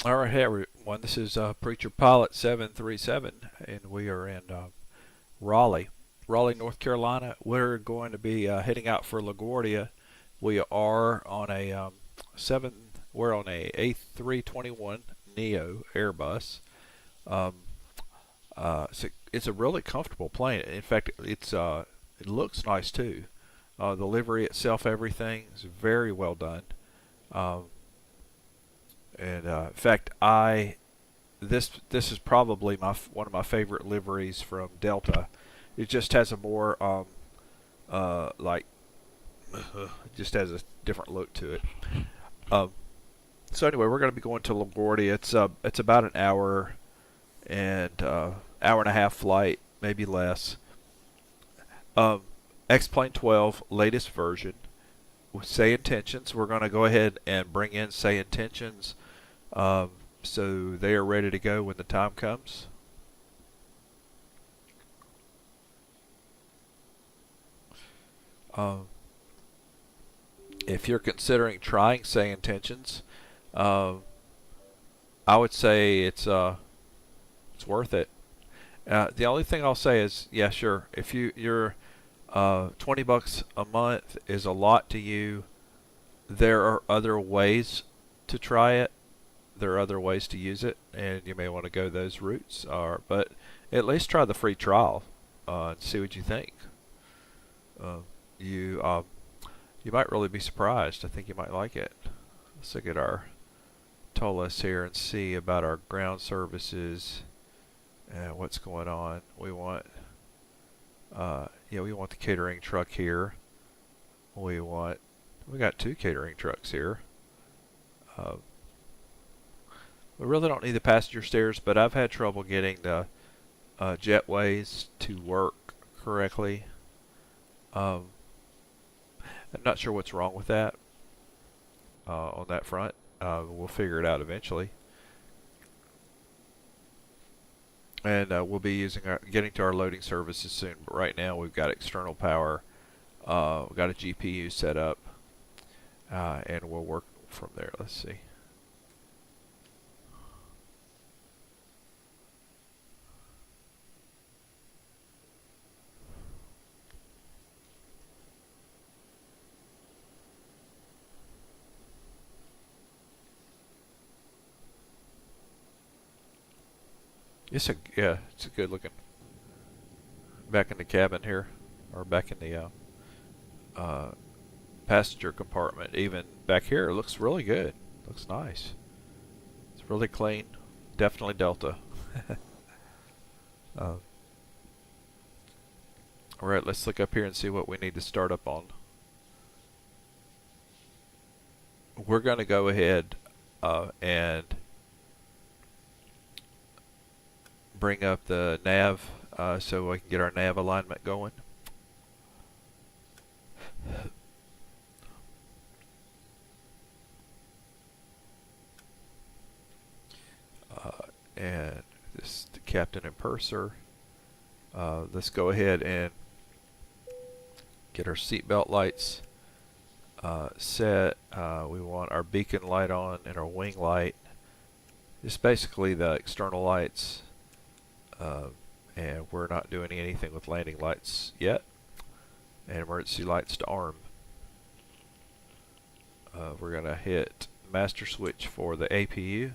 All right, hey everyone. This is Preacher Pilot 737, and we are in Raleigh, North Carolina. We're going to be heading out for LaGuardia. We are on a seven. We're on a A321-NEO Airbus. Um, it's a really comfortable plane. In fact, it looks nice too. The livery itself, everything is very well done. Um, and in fact, I this is probably one of my favorite liveries from Delta. It just has a more like it just has a different look to it. Um, so anyway, we're going to be going to LaGuardia. It's about an hour and a half flight, maybe less. Um, Xplane 12 latest version with Say Intentions. We're going to go ahead and bring in Say Intentions. So they are ready to go when the time comes. Um, if you're considering trying Say Intentions, um, I would say it's worth it. The only thing I'll say is, yeah, sure. If you're $20 a month is a lot to you, there are other ways to try it. There are other ways to use it, and you may want to go those routes. But at least try the free trial and see what you think. Uh, you you might really be surprised. I think you might like it. Let's look at our Toliss here and see about our ground services and what's going on. We want we want the catering truck here. We got two catering trucks here. Uh, we really don't need the passenger stairs, but I've had trouble getting the jetways to work correctly. I'm not sure what's wrong with that on that front. We'll figure it out eventually. And we'll be getting to our loading services soon. But right now we've got external power. We've got a GPU set up, and we'll work from there. Let's see. It's a good looking. Back in the cabin here, or back in the passenger compartment. Even back here, it looks really good. Looks nice. It's really clean. Definitely Delta. uh, Alright, let's look up here and see what we need to start up on. We're going to go ahead and bring up the nav so we can get our nav alignment going. And this is the captain and purser. Let's go ahead and get our seatbelt lights set. We want our beacon light on and our wing light. Just basically the external lights. And we're not doing anything with landing lights yet. And emergency lights to arm. We're going to hit master switch for the APU.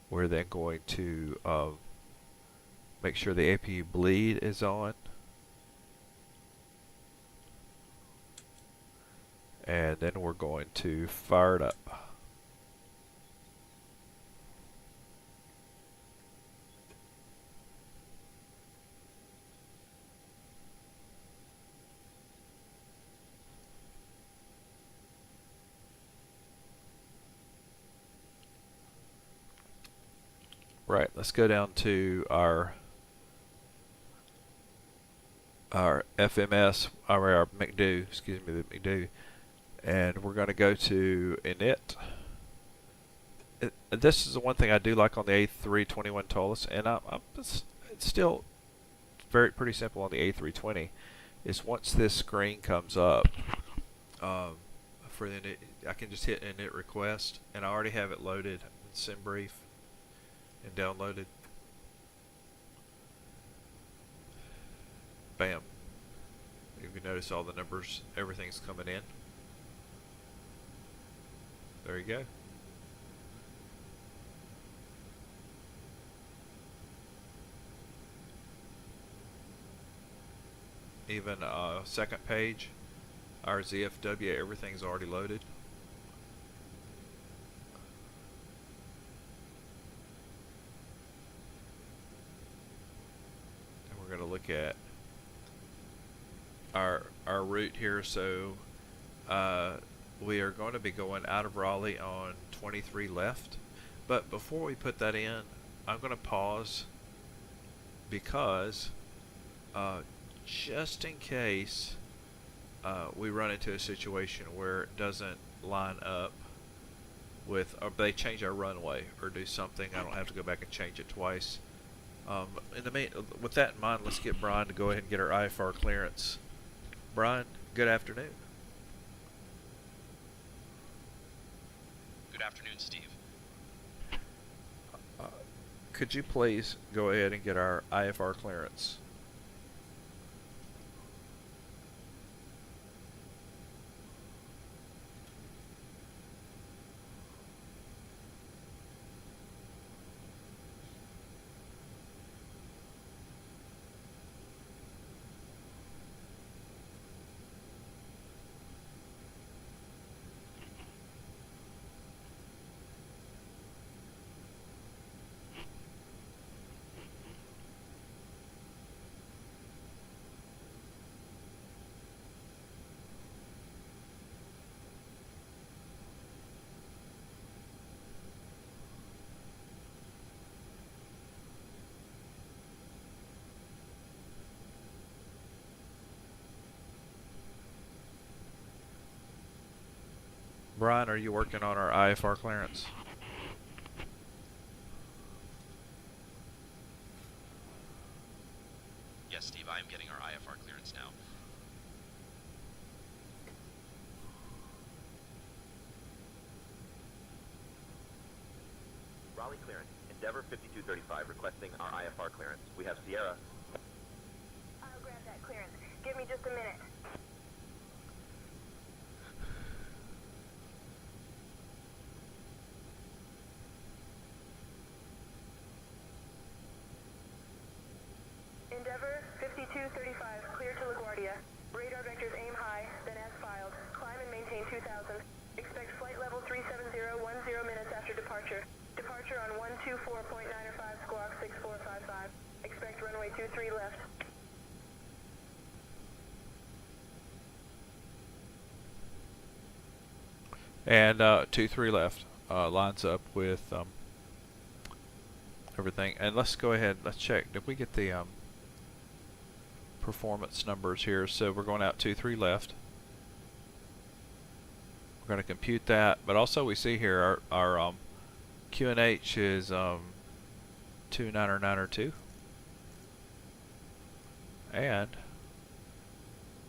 We're then going to make sure the APU bleed is on. And then we're going to fire it up. Right, let's go down to our FMS, our McDo, excuse me, the McDo, and we're going to go to init. This is the one thing I do like on the A321 Toliss, and it's still pretty simple on the A320. Is once this screen comes up, for the init. I can just hit init request, and I already have it loaded in SimBrief and downloaded. Bam. You can notice all the numbers, everything's coming in. There you go. Even second page, our ZFW, everything's already loaded. And we're going to look at our route here. So we are going to be going out of Raleigh on 23 left. But before we put that in, I'm going to pause because just in case we run into a situation where it doesn't line up with, or they change our runway or do something, I don't have to go back and change it twice. With that in mind, let's get Brian to go ahead and get our IFR clearance. Brian, good afternoon. Good afternoon, Steve. Could you please go ahead and get our IFR clearance? Brian, are you working on our IFR clearance? Yes, Steve, I am getting our IFR clearance now. Raleigh clearance. Endeavor 5235 requesting our IFR clearance. We have Sierra. I'll grab that clearance. Give me just a minute. Endeavor 5235, clear to LaGuardia. Radar vectors aim high, then as filed. Climb and maintain 2000. Expect flight level 370, 10 minutes after departure. Departure on 124.905 squawk 6455. Expect runway 23 left. And 23 left lines up with everything. And let's go ahead, let's check. Did we get the performance numbers here? So we're going out 23 left. We're going to compute that, but also we see here our QNH is 29902, and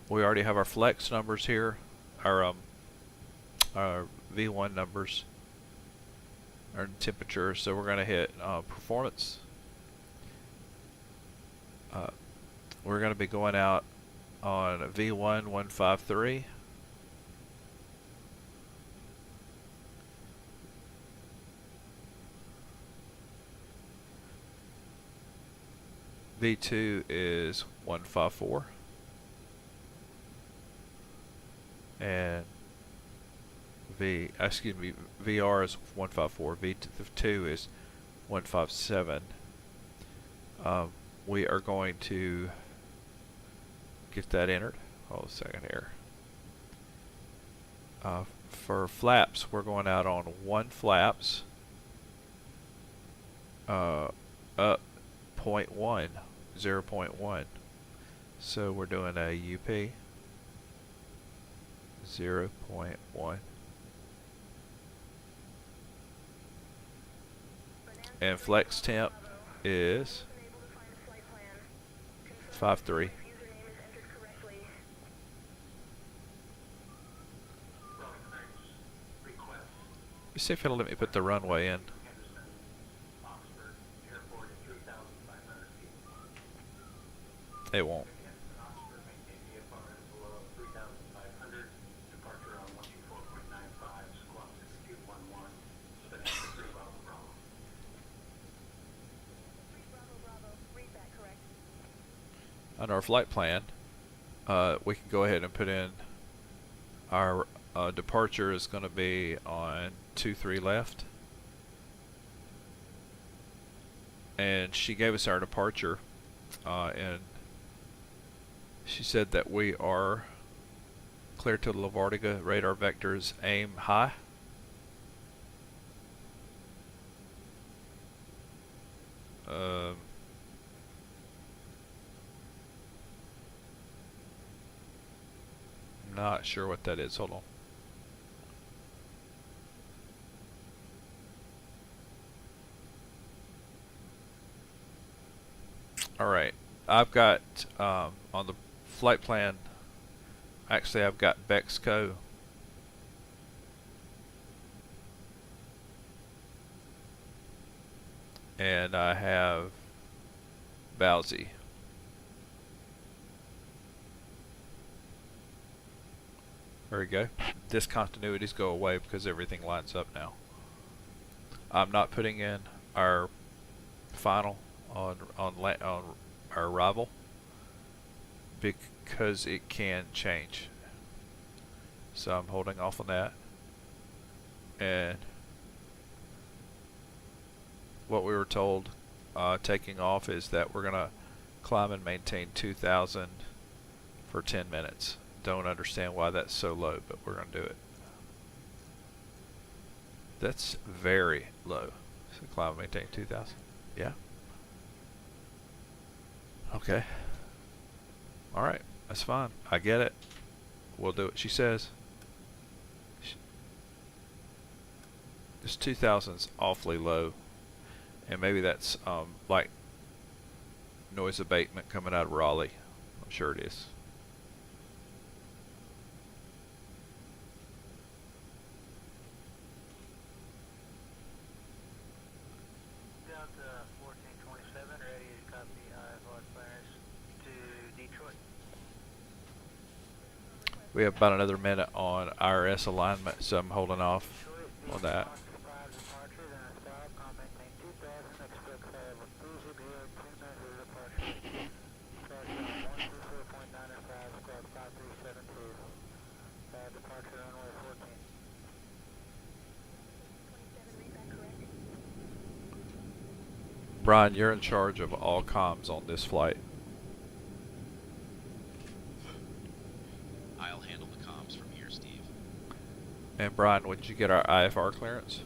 we already have our flex numbers here, our V1 numbers, our temperature. So we're going to hit performance. We're going to be going out on V1 153. V2 is 154. And VR is 154. V2 is 157. We are going to get that entered. Hold a second here. For flaps, we're going out on 1 flaps, up 0.1, 0.1. So we're doing a UP 0.1. And flex temp is 53. me see if it'll let me put the runway in. It won't. On our flight plan, we can go ahead and put in our departure is going to be on 23 left. And she gave us our departure, and she said that we are clear to LaGuardia, radar vectors aim high. Not sure what that is. Hold on. Alright, I've got on the flight plan, actually I've got Bexco. And I have Bowsy. There we go. Discontinuities go away because everything lines up now. I'm not putting in our final on our arrival because it can change. So I'm holding off on that. And what we were told taking off is that we're gonna climb and maintain 2,000 for 10 minutes. Don't understand why that's so low, but we're gonna do it. That's very low. So climb and maintain 2,000. Yeah. Okay. Alright, that's fine. I get it. We'll do what she says. This 2,000's awfully low. And maybe that's like noise abatement coming out of Raleigh. I'm sure it is. Delta 1427, ready to copy IFR clearance to Detroit. We have about another minute on IRS alignment, so I'm holding off on that. Brian, you're in charge of all comms on this flight. I'll handle the comms from here, Steve. And Brian, when did you get our IFR clearance?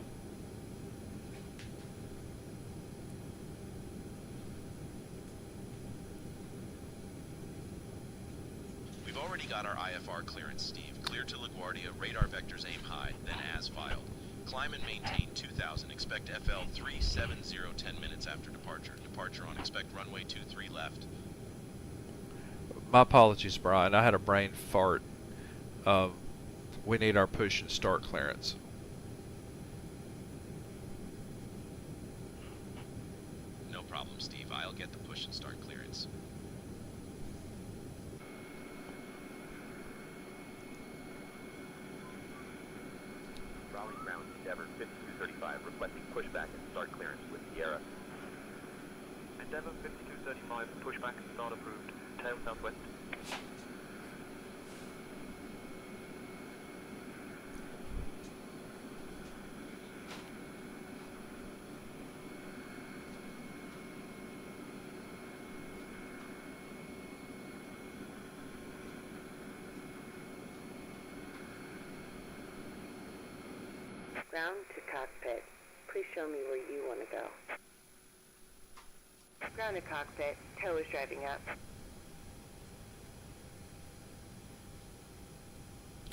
We've already got our IFR clearance, Steve. Clear to LaGuardia, radar vectors aim high, then as filed. Climb and maintain 2,000. Expect FL 370 10 minutes after departure. Departure on expect runway 23 left. My apologies, Brian. I had a brain fart. We need our push and start clearance. No problem, Steve. I'll get the push and start clearance. Raleigh ground, Endeavour 5235, requesting pushback and start clearance with Sierra. Endeavour 5235, pushback and start approved. Tail southwest. Ground to cockpit. Please show me where you want to go. Ground to cockpit. Tow is driving up.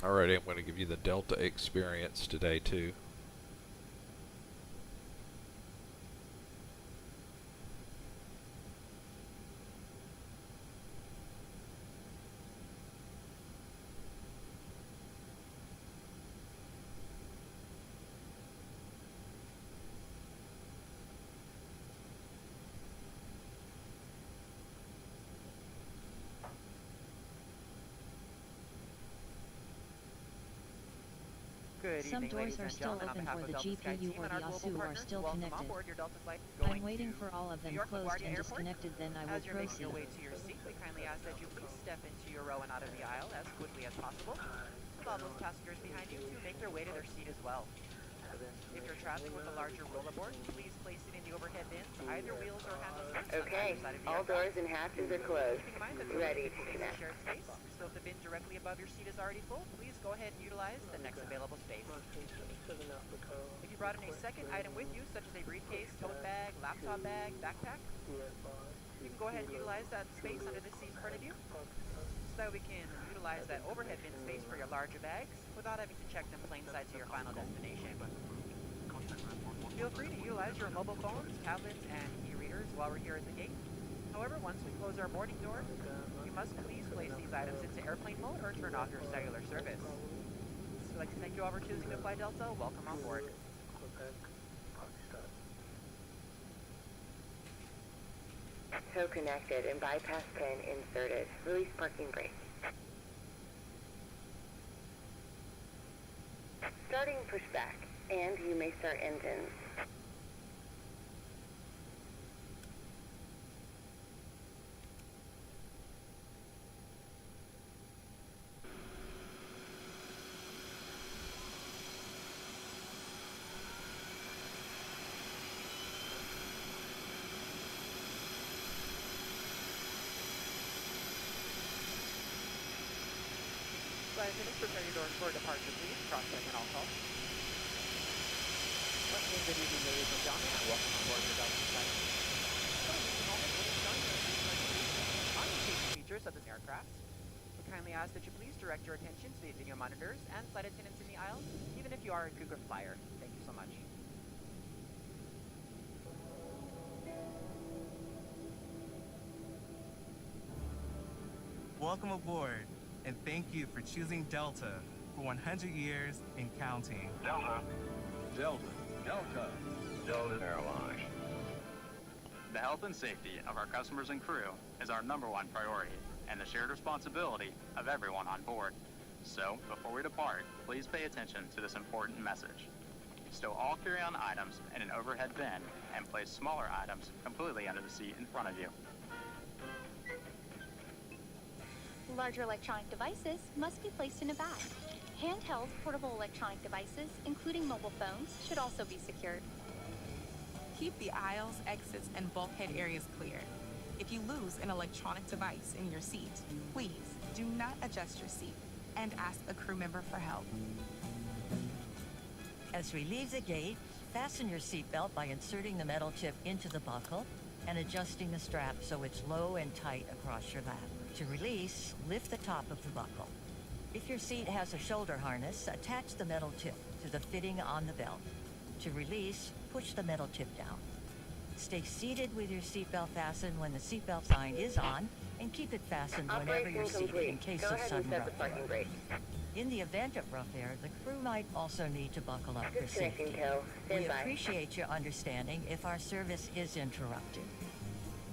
Alrighty, I'm going to give you the Delta experience today too. Good Some evening, doors ladies are and still gentlemen. On open behalf for of the Delta Sky GPU team or and our the global ASU are partners, still welcome connected. on board your Delta flight I'm going waiting to for all of New them York closed LaGuardia and Airport. disconnected, then I will As you're making proceed. your way to your seat, we kindly ask that you please step into your row and out of the aisle as quickly as possible. Allow those passengers behind you to make their way to their seat as well. If you're traveling with a larger rollerboard, please place it in the overhead bins, either wheels or handles first on Okay, either side of the all aircraft. doors and hatches are closed. Keeping in mind that Ready the to space is connect. shared space, so if the bin directly above your seat is already full, please go ahead and utilize the next available space. If you brought in a second item with you, such as a briefcase, tote bag, laptop bag, backpack, you can go ahead and utilize that space under the seat in front of you, so that we can utilize that overhead bin space for your larger bags without having to check them plain sight to your final destination. Feel free to utilize your mobile phones, tablets, and e-readers while we're here at the gate. However, once we close our boarding door, you must please place these items into airplane mode or turn off your cellular service. So I'd like to thank you all for choosing to fly Delta. Welcome on board. Tow connected and bypass pin inserted. Release parking brake. Starting pushback, and you may start engines. Flight attendants, prepare your doors for departure, please. Cross-check and all calls. Once again, good evening, ladies and gentlemen, and welcome on board your Delta flight. So in just a moment, we'll be starting our on the safety features of this aircraft. We kindly ask that you please direct your attention to the video monitors and flight attendants in the aisle, even if you are a frequent flyer. Thank you so much. Welcome aboard, and thank you for choosing Delta for 100 years and counting. Delta. Delta. Delta. Delta Airlines. The health and safety of our customers and crew is our #1 priority and the shared responsibility of everyone on board. So, before we depart, please pay attention to this important message. Stow all carry-on items in an overhead bin and place smaller items completely under the seat in front of you. Larger electronic devices must be placed in a bag. Handheld portable electronic devices, including mobile phones, should also be secured. Keep the aisles, exits, and bulkhead areas clear. If you lose an electronic device in your seat, please do not adjust your seat and ask a crew member for help. As we leave the gate, fasten your seatbelt by inserting the metal tip into the buckle and adjusting the strap so it's low and tight across your lap. To release, lift the top of the buckle. If your seat has a shoulder harness, attach the metal tip to the fitting on the belt. To release, push the metal tip down. Stay seated with your seatbelt fastened when the seatbelt sign is on, and keep it fastened whenever you're seated in case of sudden rough air. In the event of rough air, the crew might also need to buckle up for safety. We appreciate your understanding if our service is interrupted.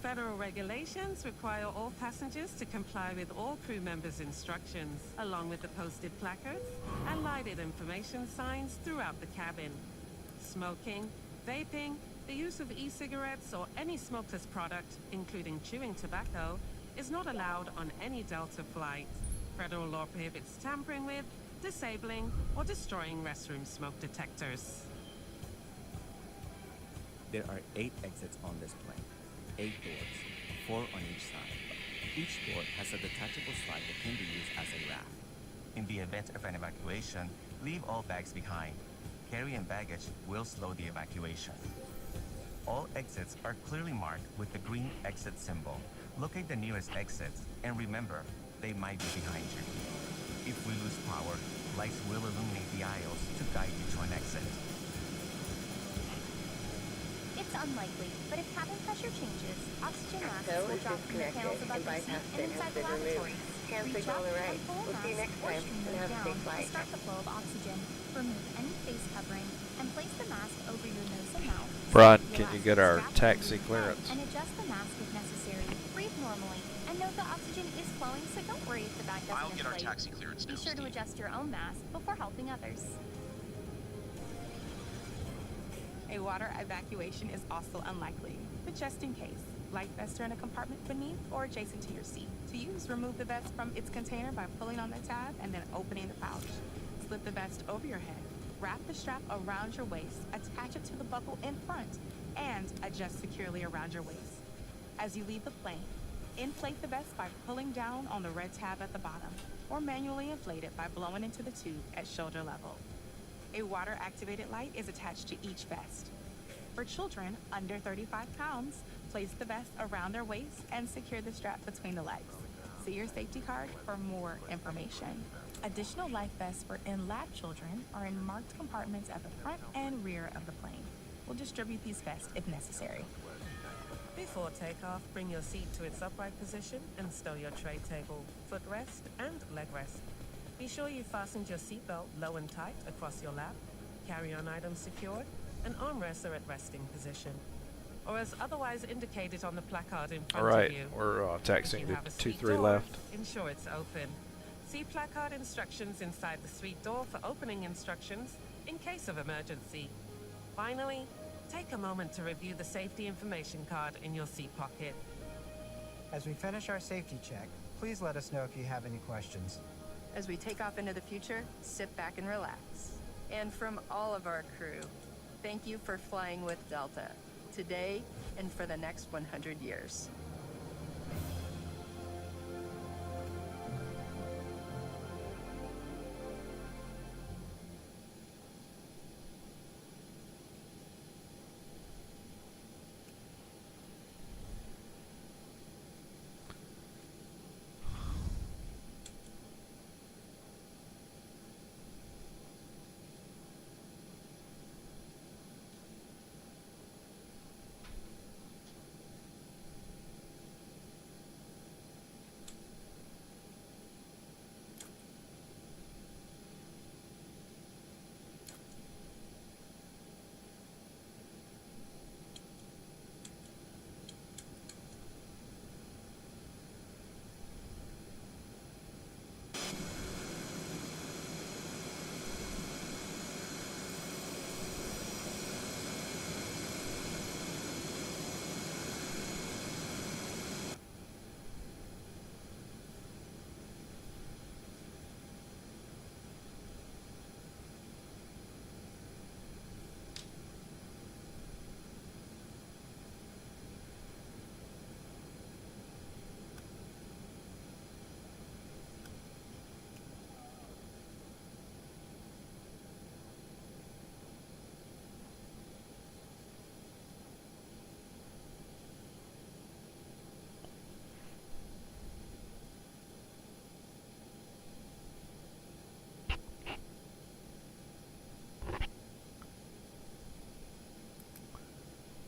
Federal regulations require all passengers to comply with all crew members' instructions, along with the posted placards and lighted information signs throughout the cabin. Smoking, vaping, the use of e-cigarettes or any smokeless product, including chewing tobacco, is not allowed on any Delta flight. Federal law prohibits tampering with, disabling, or destroying restroom smoke detectors. There are 8 exits on this plane. 8 doors, 4 on each side. Each door has a detachable slide that can be used as a raft. In the event of an evacuation, leave all bags behind. Carry-in baggage will slow the evacuation. All exits are clearly marked with the green exit symbol. Locate the nearest exits, and remember, they might be behind you. If we lose power, lights will illuminate the aisles to guide you to an exit. It's unlikely, but if cabin pressure changes, oxygen masks Tow will is drop from the panels disconnected above and your seat bypass and bin inside has the been removed. lavatories. Hand Reach signal up on the right. and pull a We'll see you mask next or time, string and them have a down safe to flight. start the flow of oxygen. Remove any face covering and place the mask over your nose and mouth. Brian, You'll can you ask get the our staff to taxi remove the clearance? head and adjust the mask if necessary. Breathe normally and note the oxygen is flowing, so don't worry if the bag doesn't I'll get our inflate. taxi clearance Be now, sure to Steve. adjust your own mask before helping others. A water evacuation is also unlikely, but just in case, life vests are in a compartment beneath or adjacent to your seat. To use, remove the vest from its container by pulling on the tab and then opening the pouch. Slip the vest over your head, wrap the strap around your waist, attach it to the buckle in front, and adjust securely around your waist. As you leave the plane, inflate the vest by pulling down on the red tab at the bottom, or manually inflate it by blowing into the tube at shoulder level. A water-activated light is attached to each vest. For children under 35 pounds, place the vest around their waist and secure the strap between the legs. See your safety card for more information. Additional life vests for in-lab children are in marked compartments at the front and rear of the plane. We'll distribute these vests if necessary. Before takeoff, bring your seat to its upright position and stow your tray table, footrest, and leg rest. Be sure you fastened your seatbelt low and tight across your lap, carry-on items secured, and armrests are at resting position, or as otherwise indicated on the placard in front of you. We're taxiing If you to have a suite 23 door, left. ensure it's open. See placard instructions inside the suite door for opening instructions in case of emergency. Finally, take a moment to review the safety information card in your seat pocket. As we finish our safety check, please let us know if you have any questions. As we take off into the future, sit back and relax. And from all of our crew, thank you for flying with Delta, today and for the next 100 years.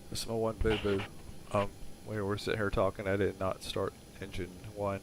This is my one boo-boo. We were sitting here talking, I did not start engine 1.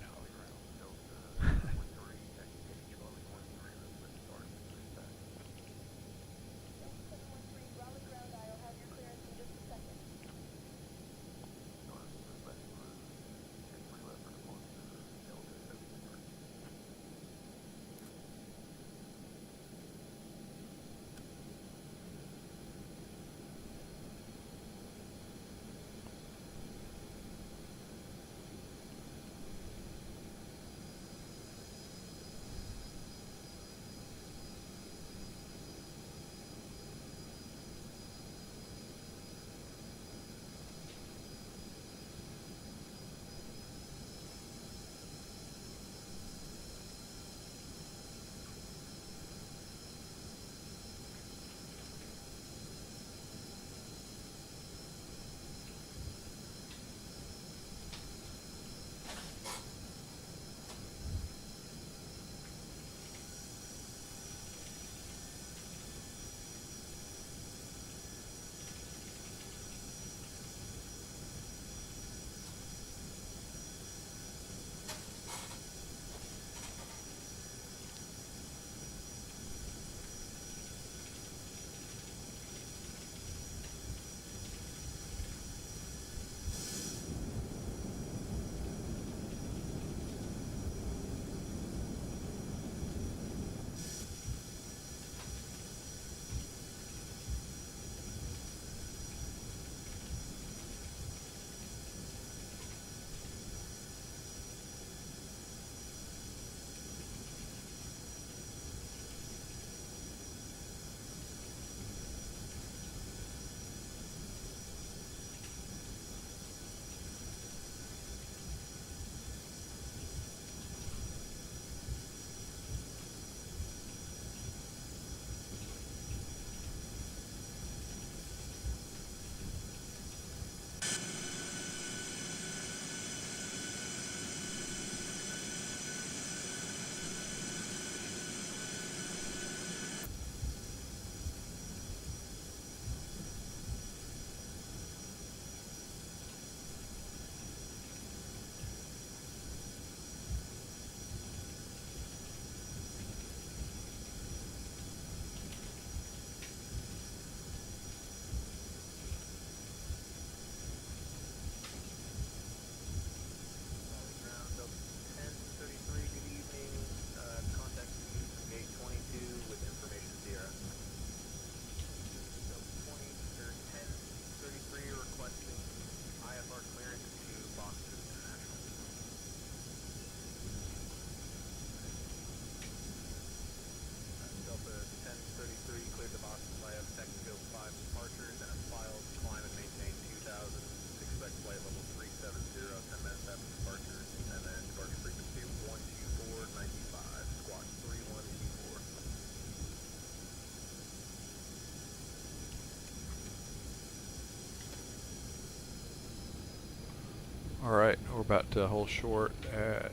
Alright, we're about to hold short at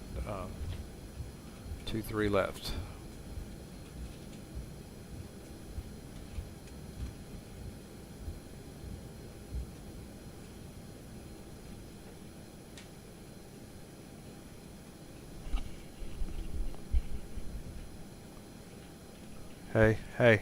23 left. Hey, hey.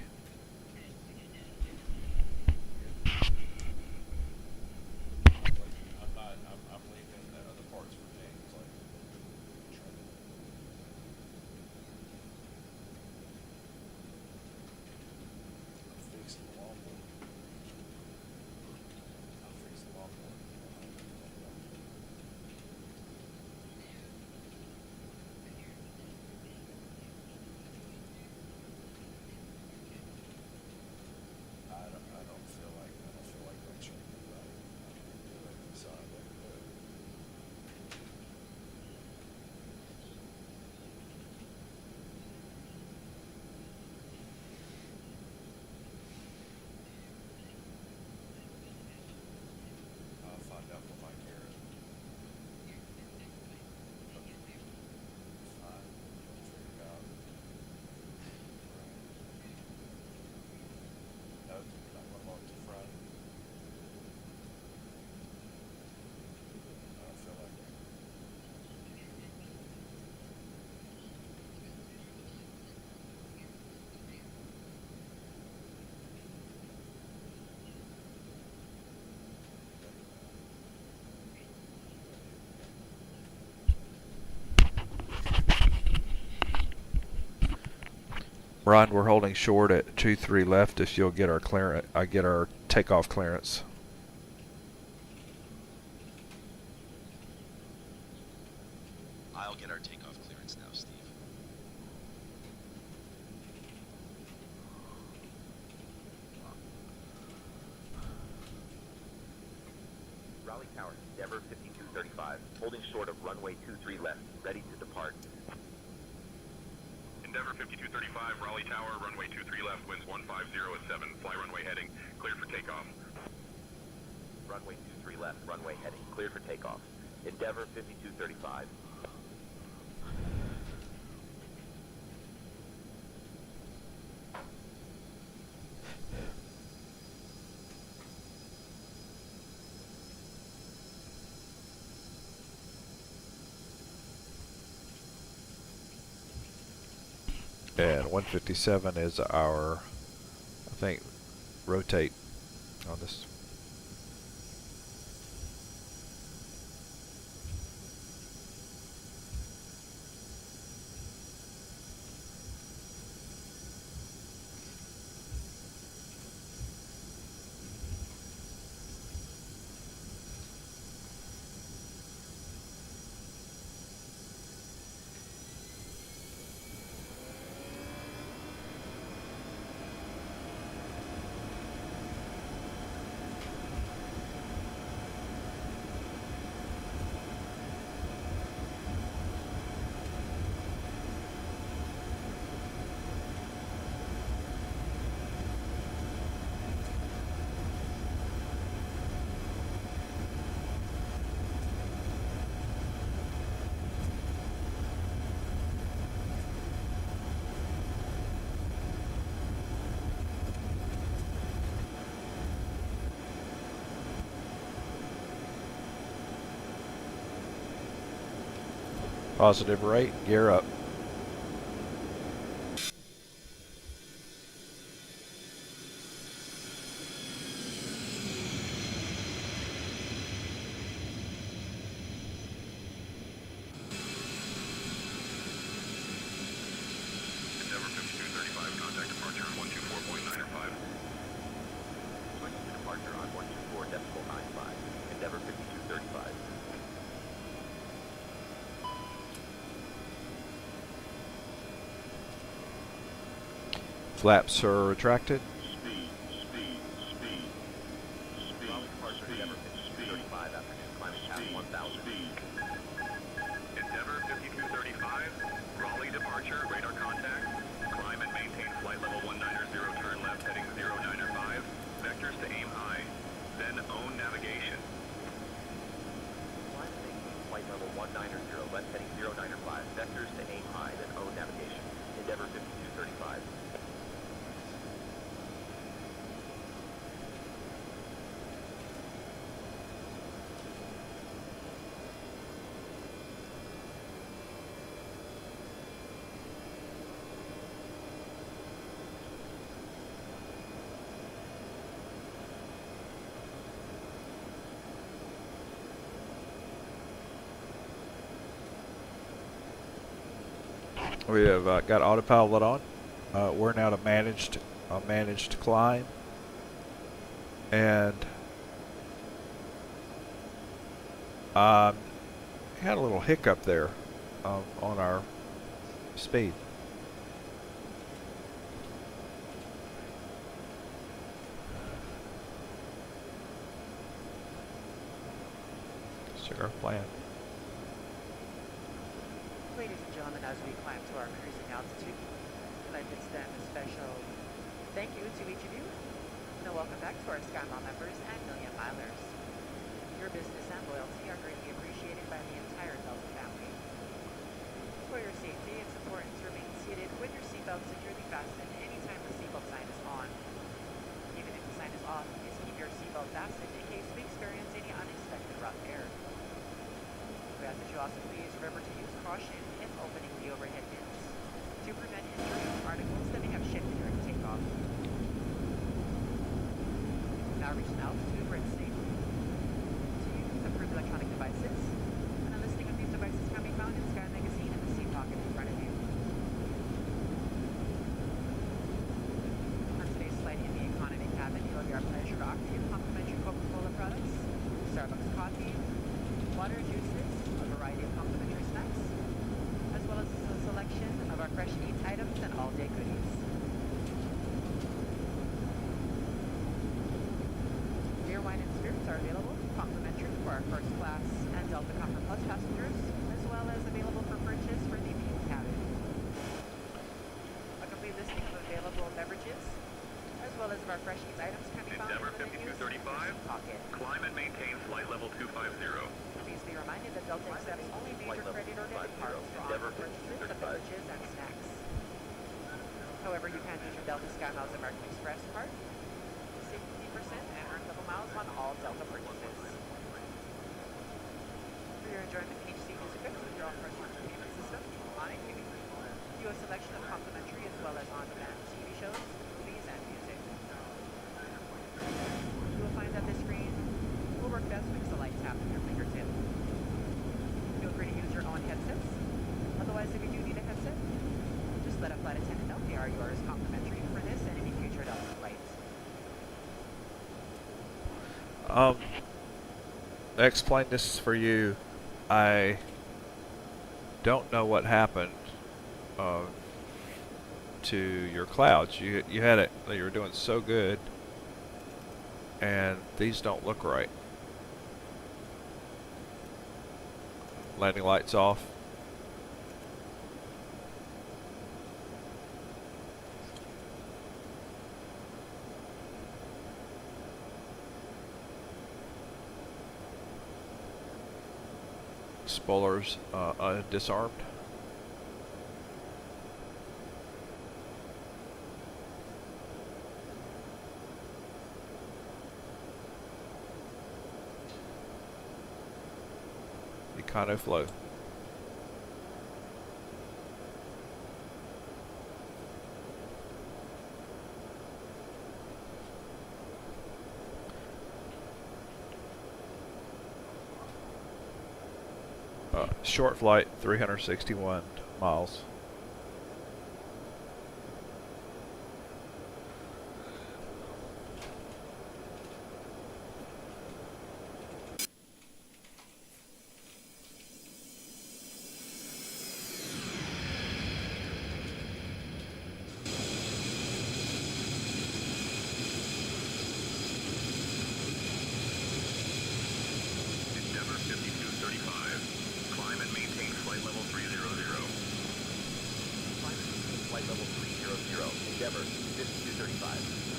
Ron, we're holding short at 23 left. If you'll get our clearance, I get our takeoff clearance. I'll get our takeoff clearance now, Steve. Raleigh Tower, Endeavor 5235, holding short of runway 23 left, ready to depart. Endeavor 5235, Raleigh Tower, runway 23 left, winds 150 at 7, fly runway heading, cleared for takeoff. Runway 23 left, runway heading, cleared for takeoff. Endeavor 5235. And 157 is our, I think, rotate on this. Positive rate, gear up. Endeavor 5235, contact departure on 124.9 at 5. Switching to departure on 124.95. Endeavor 5235. Flaps are retracted. Raleigh departure, Endeavor 5235, afternoon, climbing past 1000. Endeavor 5235, Raleigh departure, radar contact, climb and maintain flight level 190, turn left heading 095, vectors to aim high, then own navigation. Climb and maintain We have got autopilot on. We're now to managed climb, and had a little hiccup there on our speed. Our plan. Ladies and gentlemen, as we climb to our cruising altitude, I'd like to extend a special thank you to each of you, and a welcome back to our SkyMile members and Million Milers. Your business and loyalty are greatly appreciated by the entire Delta family. For your safety, it's important to remain seated with your seatbelt securely fastened anytime the seatbelt sign is on. Even if the sign is off, please keep your seatbelt fastened in case we experience any unexpected rough air. We ask that you also please remember to use caution in opening the overhead bins to prevent injury of articles that may have shifted during takeoff. We've now reached an altitude where it's safe to use approved electronic devices, and a listing of these devices can be found in Sky Magazine in the seat pocket in front of you. On today's flight in the economy cabin, it will be our pleasure to offer you complimentary Coca-Cola products, Starbucks coffee, water, juices, a variety of complimentary snacks, as well as a selection of our fresh eat items and all-day goodies. Beer, wine, and spirits are available complimentary for our first class and Delta Comfort Plus passengers, as well as available for purchase for the main cabin. A complete listing of available beverages, as well as of our fresh eat items, can be found in the menus in the seat pocket. Climb and maintain flight level 250. Please be reminded that Delta accepts only major credit or debit cards for on-board purchases of beverages and snacks. However, you can use your Delta SkyMiles American Express card to save 50% and earn double miles on all Delta purchases. For your enjoyment, each seat is equipped with your own personal entertainment system, line, view a selection of complimentary as well as on-demand TV shows, movies, and music. You will find that this screen will work best with just a light tap of your fingertip. Feel free to use your own headsets. Otherwise, if you do need a headset, just let a flight attendant know. They are yours complimentary for this and any future Delta flights. Xplane, this is for you. I don't know what happened to your clouds. You had it. You were doing so good, and these don't look right. Landing lights off. Spoilers disarmed. Econo flow. Short flight, 361 miles. Endeavor 5235. Climb and maintain flight level 300. Climb and maintain flight level 300. Endeavor 5235.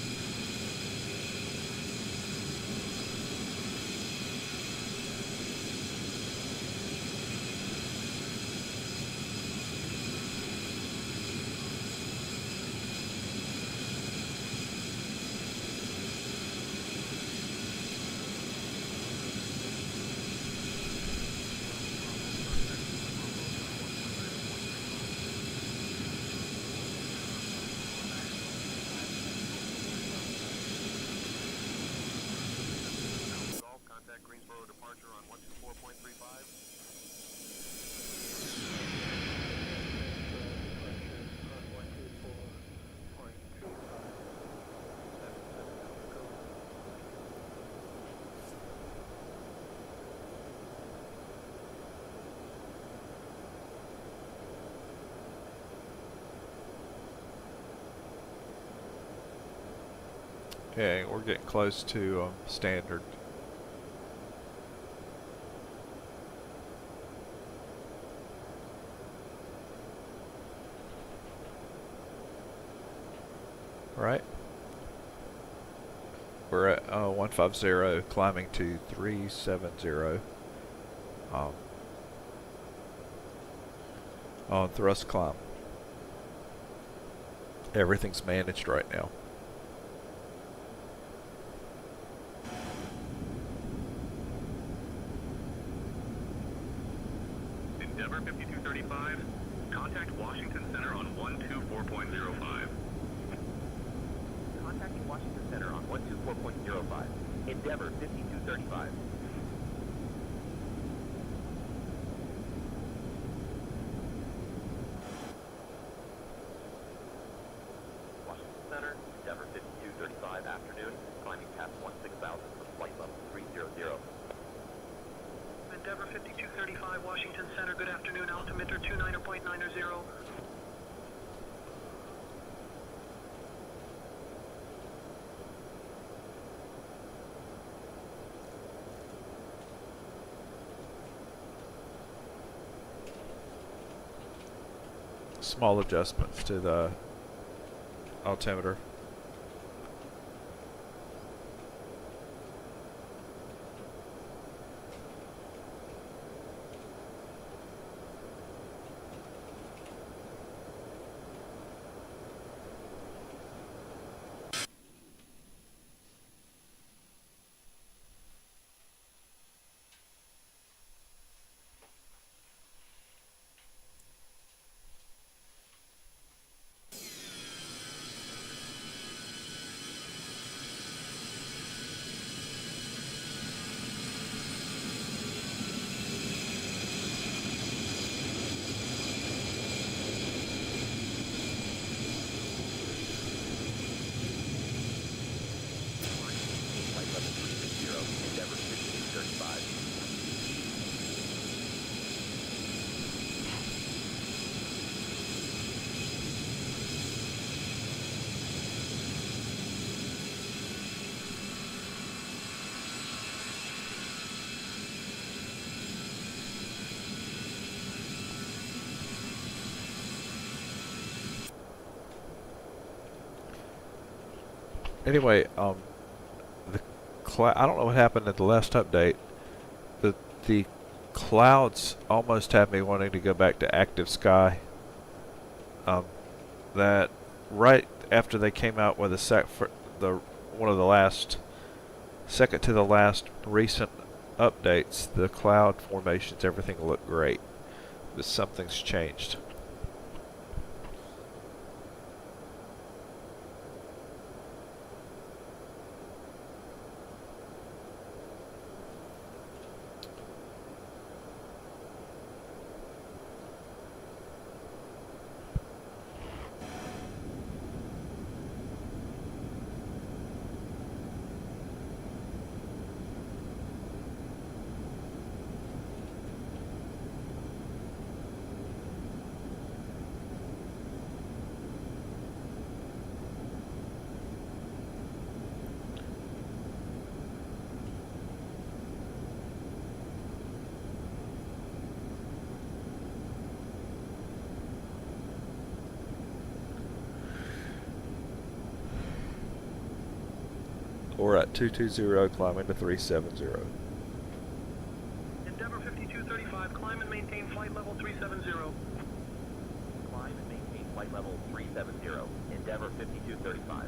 Contact Greensboro departure on 124.35. Yeah, we're getting close to standard. Right. We're at 150, climbing to 370 on thrust climb. Everything's managed right now. Endeavor 5235, contact Washington Center on 124.05. Contacting Washington Center on 124.05. Endeavor 5235. Washington Center, Endeavor 5235, afternoon, climbing past 16,000 for flight level 300. Endeavor 5235, Washington Center, good afternoon, altimeter 29.90. Small adjustments to the altimeter. Flight level 360, Endeavor 5235. Anyway, I don't know what happened at the last update, but the clouds almost have me wanting to go back to active sky. That right after they came out with one of the last, second to the last recent updates, the cloud formations, everything looked great, but something's changed. We're at 220, climbing to 370. Endeavor 5235, climb and maintain flight level 370. Climb and maintain flight level 370. Endeavor 5235.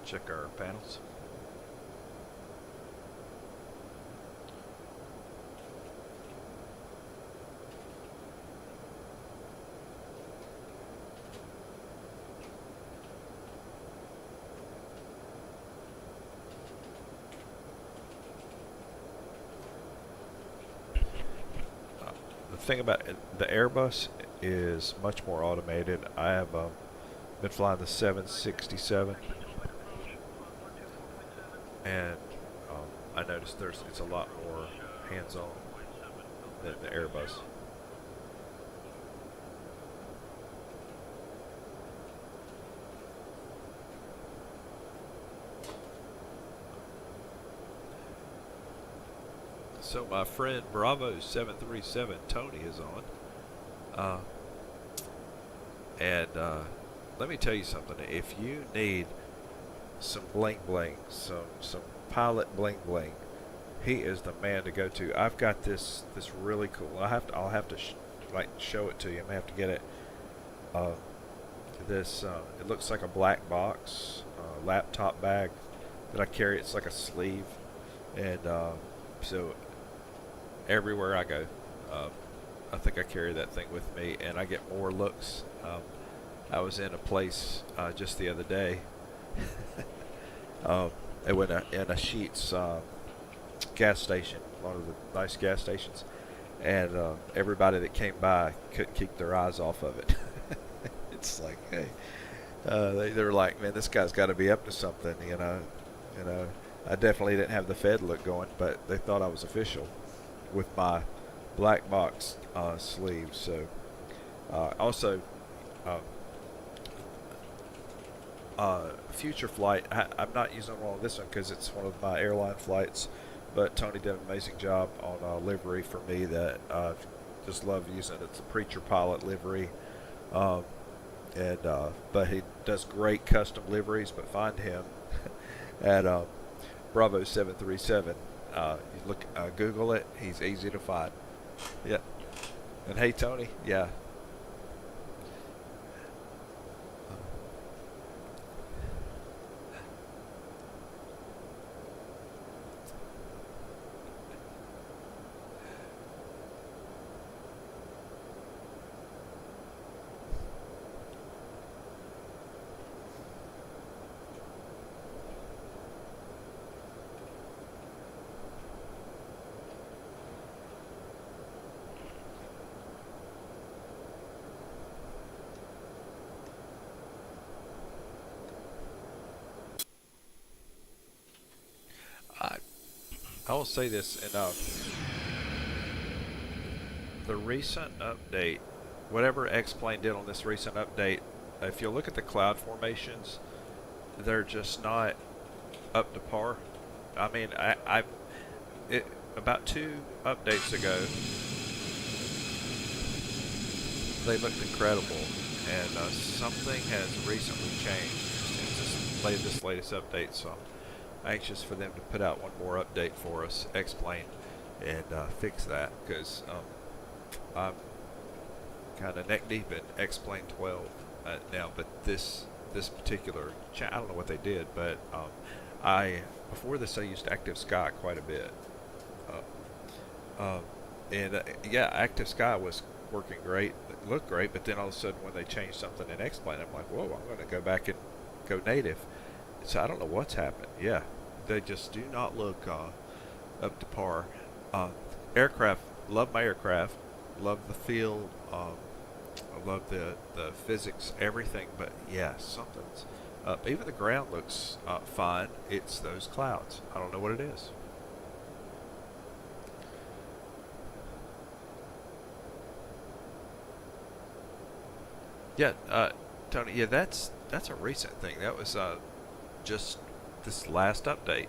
Check our panels. The thing about the Airbus is much more automated. I have Been flying the 767, and I noticed it's a lot more hands-on than the Airbus. So my friend Bravo 737 Tony is on, and let me tell you something. If you need some bling bling, some pilot bling bling, he is the man to go to. I've got this really cool. I'll have to like show it to you. I may have to get it. It looks like a black box laptop bag that I carry. It's like a sleeve, and so everywhere I go, I think I carry that thing with me, and I get more looks. I was in a place just the other day. It went in a Sheetz gas station, one of the nice gas stations, and everybody that came by couldn't keep their eyes off of it. It's like, hey, they were like, man, this guy's got to be up to something, you know. I definitely didn't have the Fed look going, but they thought I was official with my black box sleeve. So also future flight, I'm not using one on this one because it's one of my airline flights, but Tony did an amazing job on livery for me that I just love using. It's a Preacher Pilot livery, but he does great custom liveries. But find him at Bravo 737. You look, Google it. He's easy to find. Yeah. And hey, Tony. Yeah. I will say this, and the recent update, whatever Xplane did on this recent update, if you look at the cloud formations, they're just not up to par. I mean, about 2 updates ago, they looked incredible, and something has recently changed since this latest update. So I'm anxious for them to put out one more update for us, Xplane, and fix that, because I'm kind of neck deep in Xplane 12 now. But this particular I don't know what they did, but before this I used Active Sky quite a bit, yeah, Active Sky was working great, it looked great, but then all of a sudden when they changed something in Xplane, I'm like, whoa, I'm going to go back and go native. So I don't know what's happened. Yeah, they just do not look up to par. Aircraft, love my aircraft, love the feel, I love the physics, everything, but yeah, something's up. Even the ground looks fine. It's those clouds. I don't know what it is. Yeah, Tony, yeah, that's a recent thing. That was just this last update.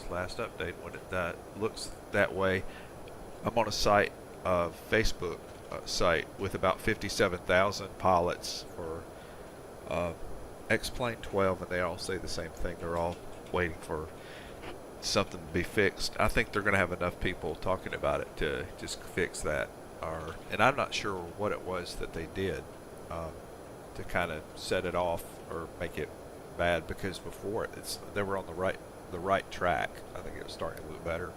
When that looks that way. I'm on a site, Facebook site with about 57,000 pilots for Xplane 12, and they all say the same thing. They're all waiting for something to be fixed. I think they're going to have enough people talking about it to just fix that. And I'm not sure what it was that they did to kind of set it off or make it bad, because before they were on the right track. I think it was starting to look better.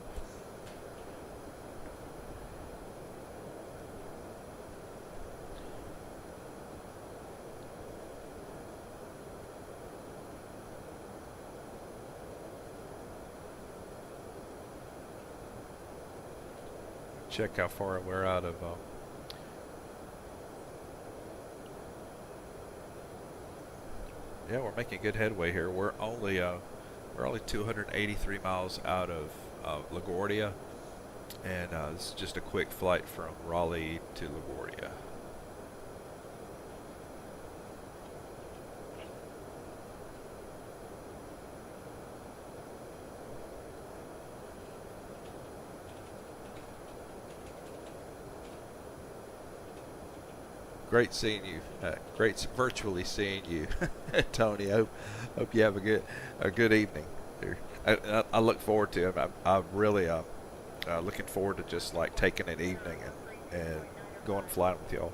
Check how far we're out of Yeah, we're making good headway here. We're only 283 miles out of LaGuardia, and this is just a quick flight from Raleigh to LaGuardia. Great seeing you. Great virtually seeing you, Tony. Hope you have a good evening. I look forward to it. I'm really looking forward to just like taking an evening and going flying with y'all.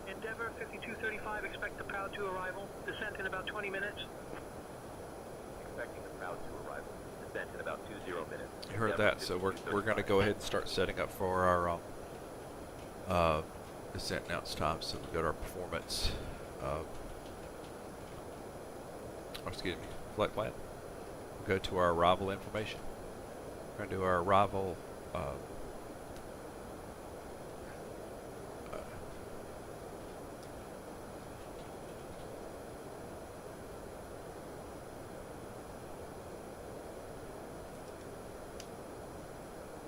Endeavor 5235, expect the Proud 2 arrival. Descent in about 20 minutes. Expecting the Proud 2 arrival. Descent in about 20 minutes. You heard that, so we're going to go ahead and start setting up for our descent announce time. So we go to our performance. Excuse me, flight plan. We'll go to our arrival information. We're going to do our arrival.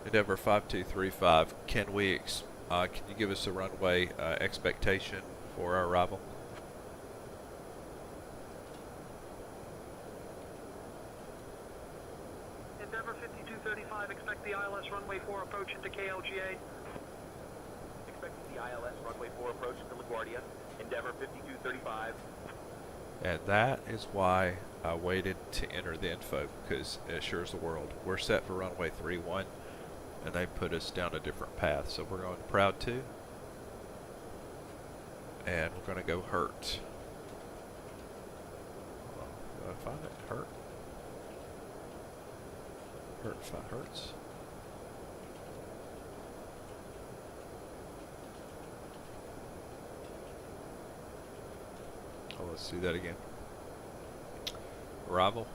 Endeavor 5235. Can you give us a runway expectation for our arrival? Endeavor 5235, expect the ILS runway 4 approach into KLGA. Expecting the ILS runway 4 approach to LaGuardia. Endeavor 5235. And that is why I waited to enter the info, because it assures the world. We're set for runway 31, and they put us down a different path. So we're going Proud 2, and we're going to go Hurt. Did I find it? Hurt? Hertz. Oh, let's do that again. Arrival.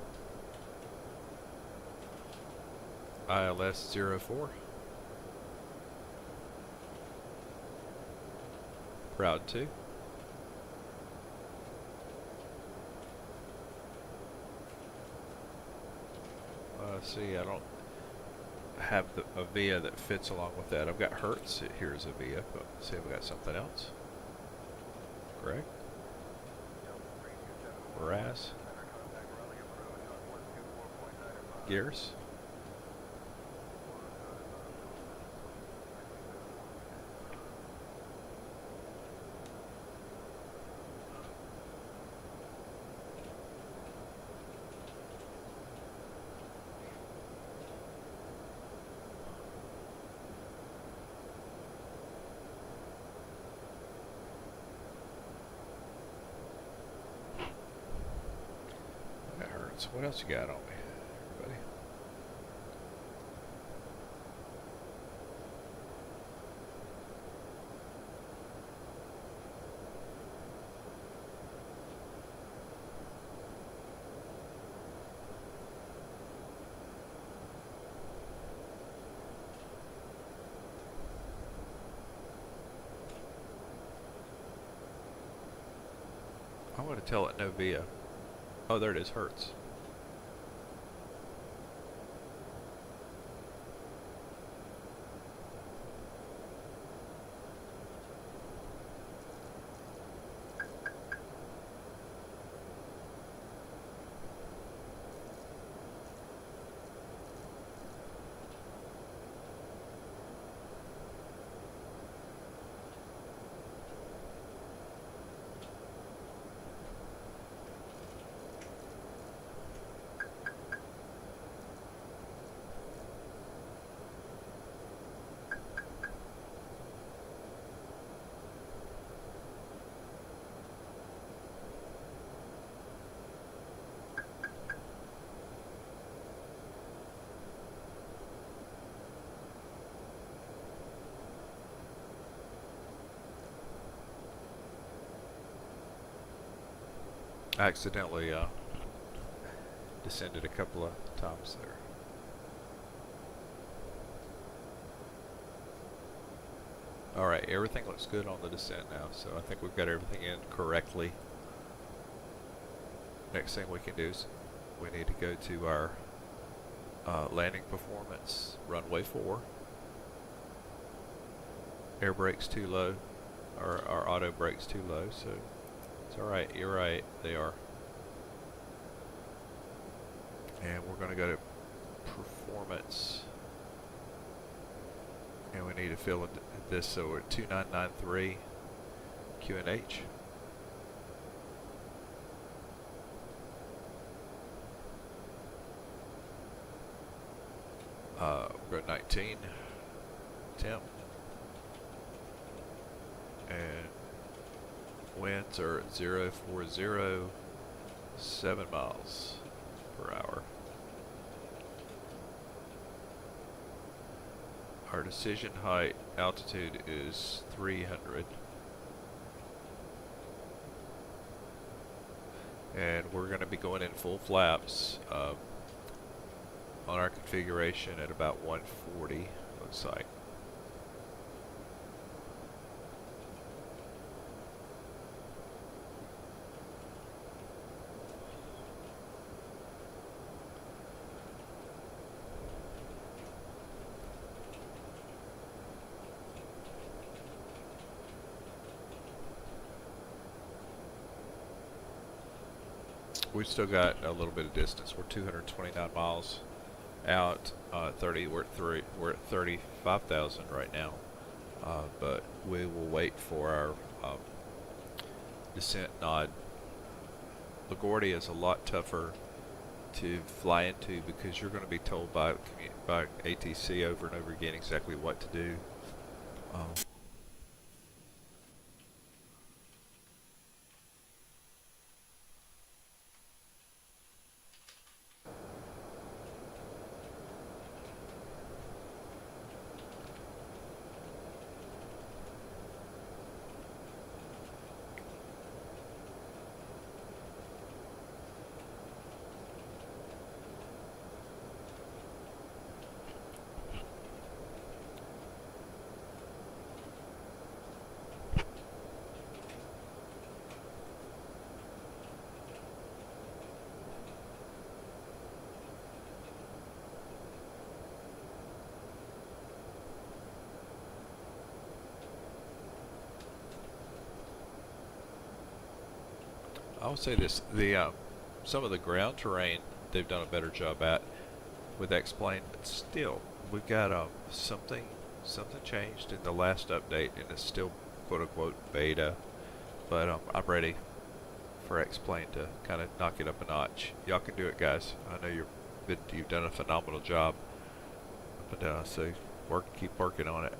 ILS 04. Proud 2. See, I don't have a VIA that fits along with that. I've got Hertz. Here's a VIA, but see if we got something else. Correct? Raz. Gears. That hurts. What else you got on me, everybody? I want to tell it no VIA. Oh, there it is, Hertz. I accidentally descended a couple of times there. Alright, everything looks good on the descent now, so I think we've got everything in correctly. Next thing we can do is we need to go to our landing performance, runway 4. Air brake's too low, or our auto brake's too low, so it's alright, you're right, they are. And we're going to go to performance, and we need to fill in this, so we're at 2993 QNH. We're at 19 temp, and winds are at 0.407 miles per hour. Our decision height altitude is 300, and we're going to be going in full flaps on our configuration at about 140, looks like. We've still got a little bit of distance. We're 229 miles out. We're at 35,000 right now. But we will wait for our descent nod. LaGuardia is a lot tougher to fly into because you're going to be told by ATC over and over again exactly what to do. I will say this: some of the ground terrain they've done a better job at with Xplane, but still, we've got something changed in the last update, and it's still quote unquote beta. But I'm ready for Xplane to kind of knock it up a notch. Y'all can do it, guys. I know you've done a phenomenal job, but so keep working on it.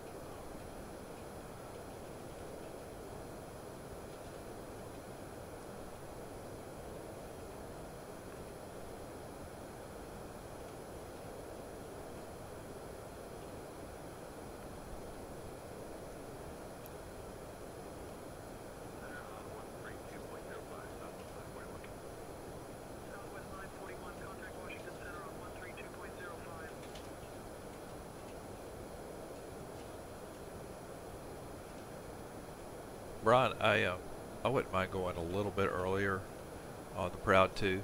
Brian, I wouldn't mind going a little bit earlier on the Proud 2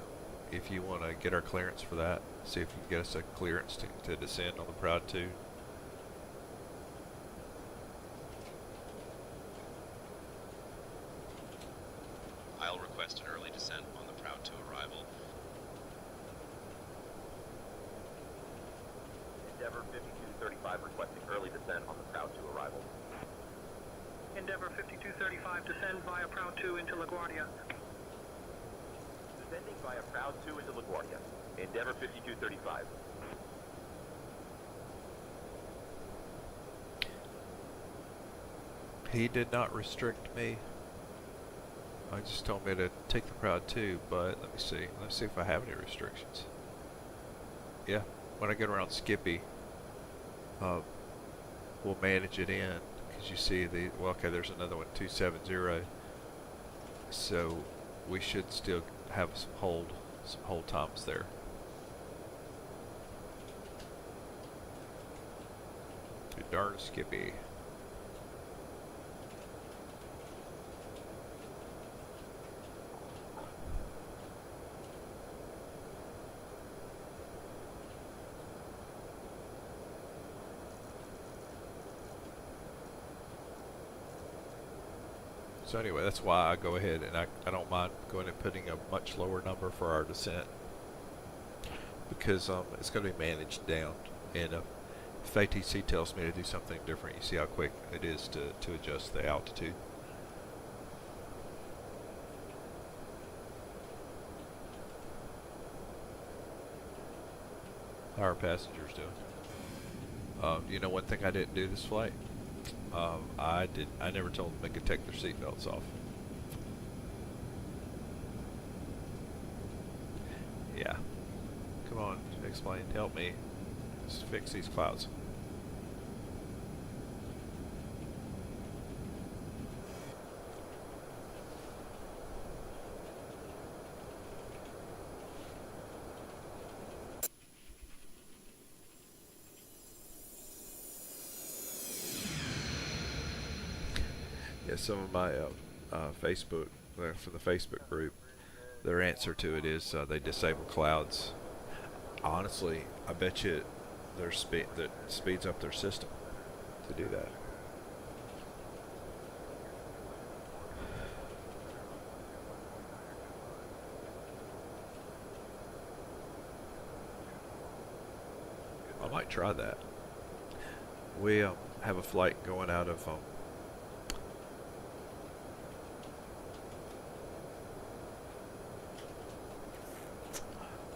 if you want to get our clearance for that. See if you can get us a clearance to descend on the Proud 2. I'll request an early descent on the Proud 2 arrival. Endeavor 5235 requesting early descent on the Proud 2 arrival. Endeavor 5235, descend via Proud 2 into LaGuardia. Descending via Proud 2 into LaGuardia. Endeavor 5235. He did not restrict me. I just told me to take the Proud 2, but let me see. Let's see if I have any restrictions. Yeah, when I get around Skippy, we'll manage it in. Because you see okay, there's another one, 270. So we should still have some hold times there. Too darn skippy. So anyway, that's why I go ahead and I don't mind going and putting a much lower number for our descent, because it's going to be managed down, and if ATC tells me to do something different, you see how quick it is to adjust the altitude. How are passengers doing? You know, one thing I didn't do this flight, I never told them they could take their seatbelts off. Yeah. Come on, Xplane, help me. Let's fix these clouds. Yeah, some of my Facebook, from the Facebook group, their answer to it is they disable clouds. Honestly, I bet you that speeds up their system to do that. I might try that. We have a flight going out of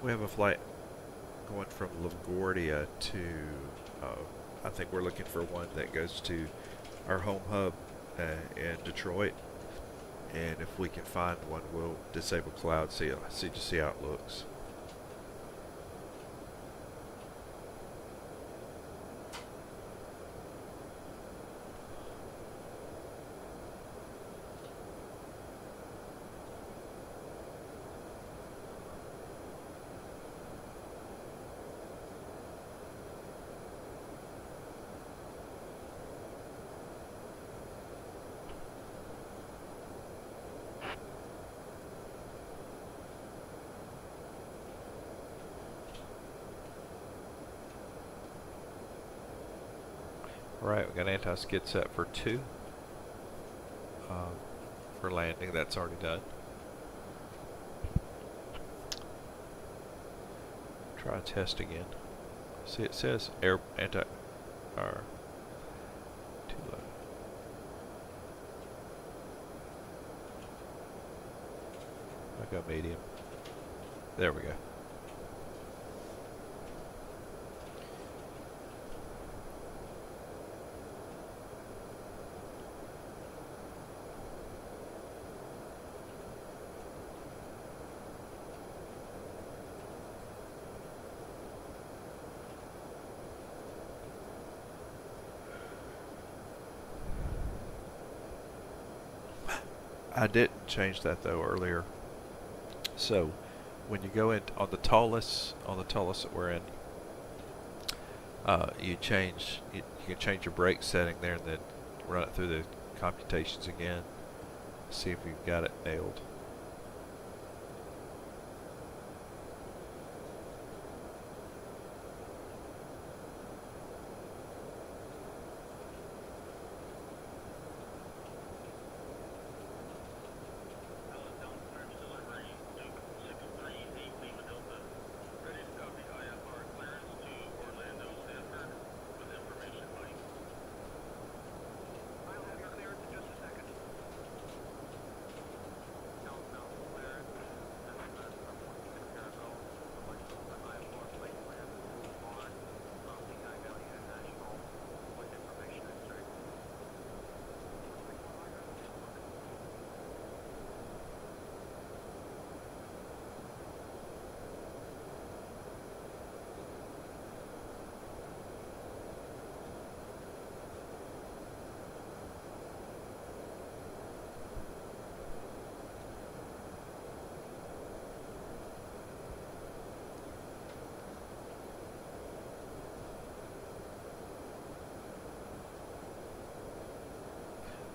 we have a flight going from LaGuardia to, I think we're looking for one that goes to our home hub in Detroit. And if we can find one, we'll disable clouds, see how it looks. Alright, we got anti-skid set for 2. For landing, that's already done. Try a test again. See, it says too low. I'll go medium. There we go. I didn't change that though earlier. So when you go in on the Toliss that we're in, you can change your brake setting there and then run it through the computations again. See if you've got it nailed.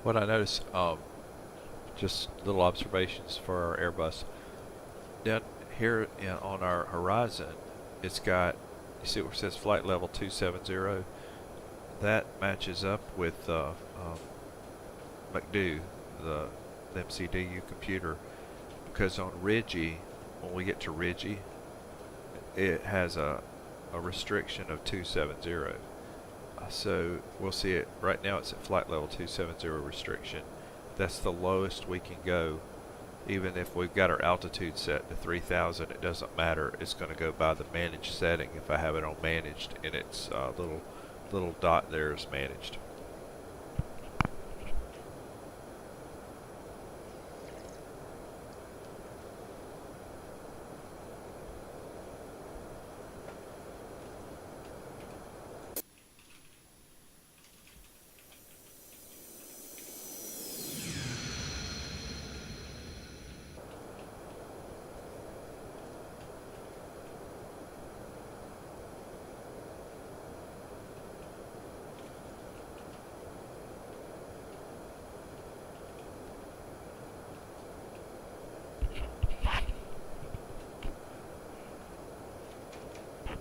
What I noticed, just little observations for our Airbus. Down here on our horizon, it's got, you see where it says flight level 270? That matches up with McDo, the MCDU computer, because on Ridgey, when we get to Ridgey, it has a restriction of 270. So we'll see it right now. It's at flight level 270 restriction. That's the lowest we can go. Even if we've got our altitude set to 3,000, it doesn't matter. It's going to go by the managed setting. If I have it on managed, and its little dot there is managed.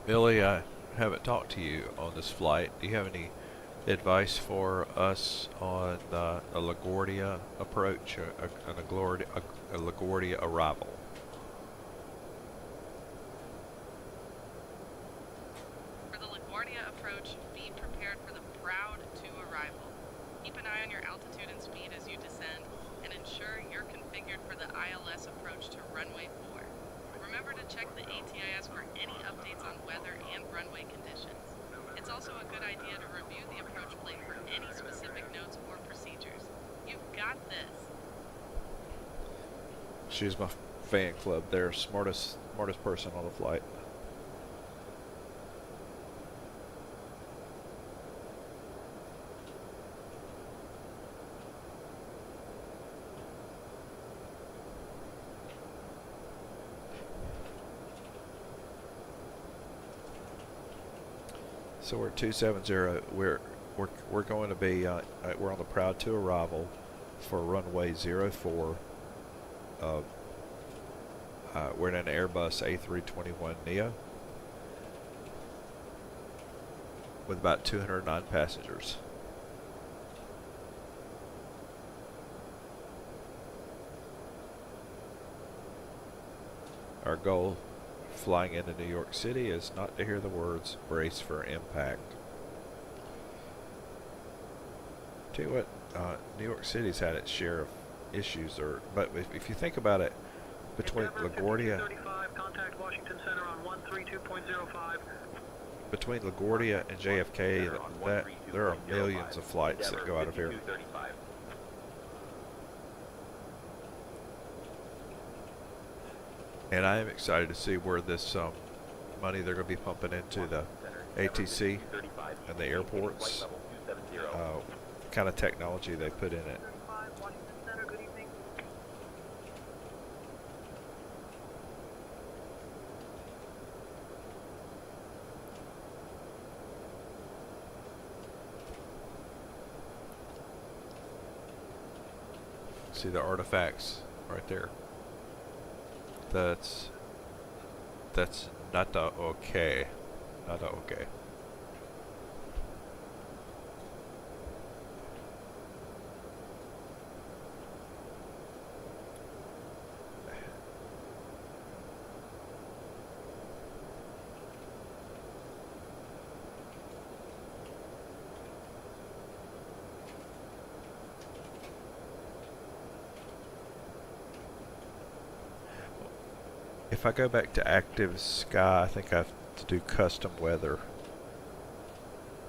Billy, I haven't talked to you on this flight. Do you have any advice for us on a LaGuardia approach, a LaGuardia arrival? For the LaGuardia approach, be prepared for the proud to arrival. Keep an eye on your altitude and speed as you descend, and ensure you're configured for the ILS approach to runway 4. Remember to check the ATIS for any updates on weather and runway conditions. It's also a good idea to review the approach plane for any specific notes or procedures. You've got this. She's my fan club there, smartest person on the flight. So we're at 270. We're going to be we're on the proud to arrival for runway 04. We're in an Airbus A321-NEO with about 209 passengers. Our goal flying into New York City is not to hear the words brace for impact. Tell you what, New York City's had its share of issues, but if you think about it, between LaGuardia, between LaGuardia and JFK, there are millions of flights that go out of here. And I am excited to see where this money they're going to be pumping into the ATC and the airports, kind of technology they put in it. See the artifacts right there. That's not the okay. Not the okay. If I go back to active sky, I think I have to do custom weather.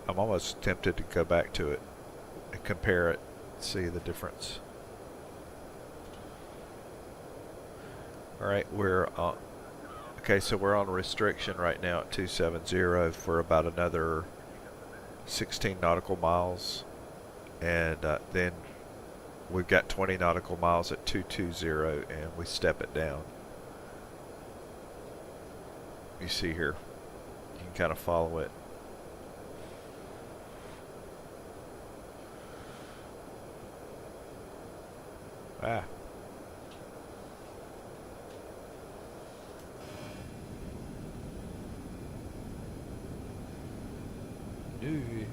I'm almost tempted to go back to it and compare it, see the difference. Alright, we're on, okay, so we're on restriction right now at 270 for about another 16 nautical miles, and then we've got 20 nautical miles at 220, and we step it down. You see here, you can kind of follow it. Ah. New York.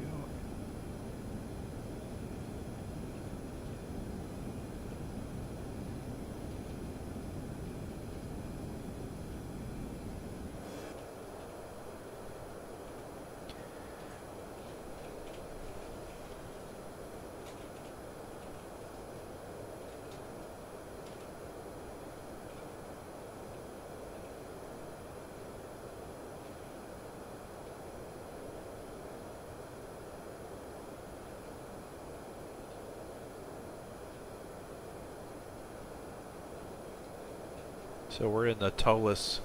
So we're in the Toliss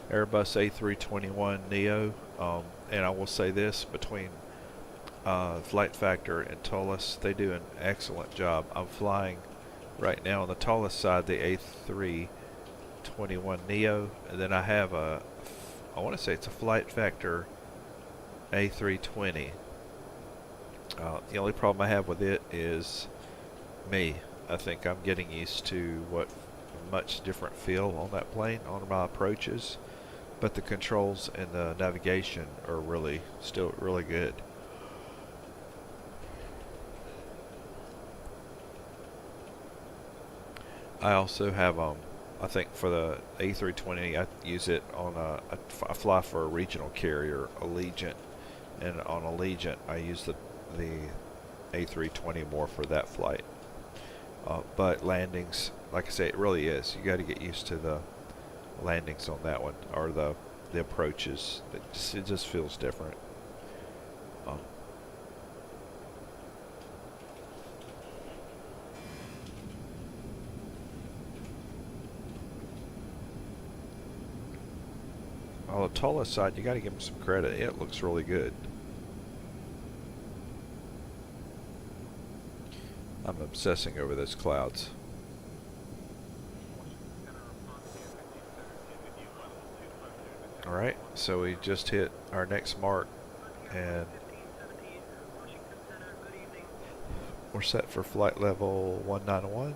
Airbus A321-NEO, and I will say this, between Flight Factor and Toliss, they do an excellent job. I'm flying right now on the Toliss side the A321-NEO, and then I have I want to say it's a Flight Factor A320. The only problem I have with it is me. I think I'm getting used to what much different feel on that plane on my approaches, but the controls and the navigation are still really good. I also have I think for the A320 I use it on I fly for a regional carrier, Allegiant, and on Allegiant I use the A320 more for that flight. But landings, like I say, it really is. You got to get used to the landings on that one, or the approaches. It just feels different. On the Toliss side, you got to give them some credit. It looks really good. I'm obsessing over those clouds. Alright, so we just hit our next mark, and we're set for flight level 191.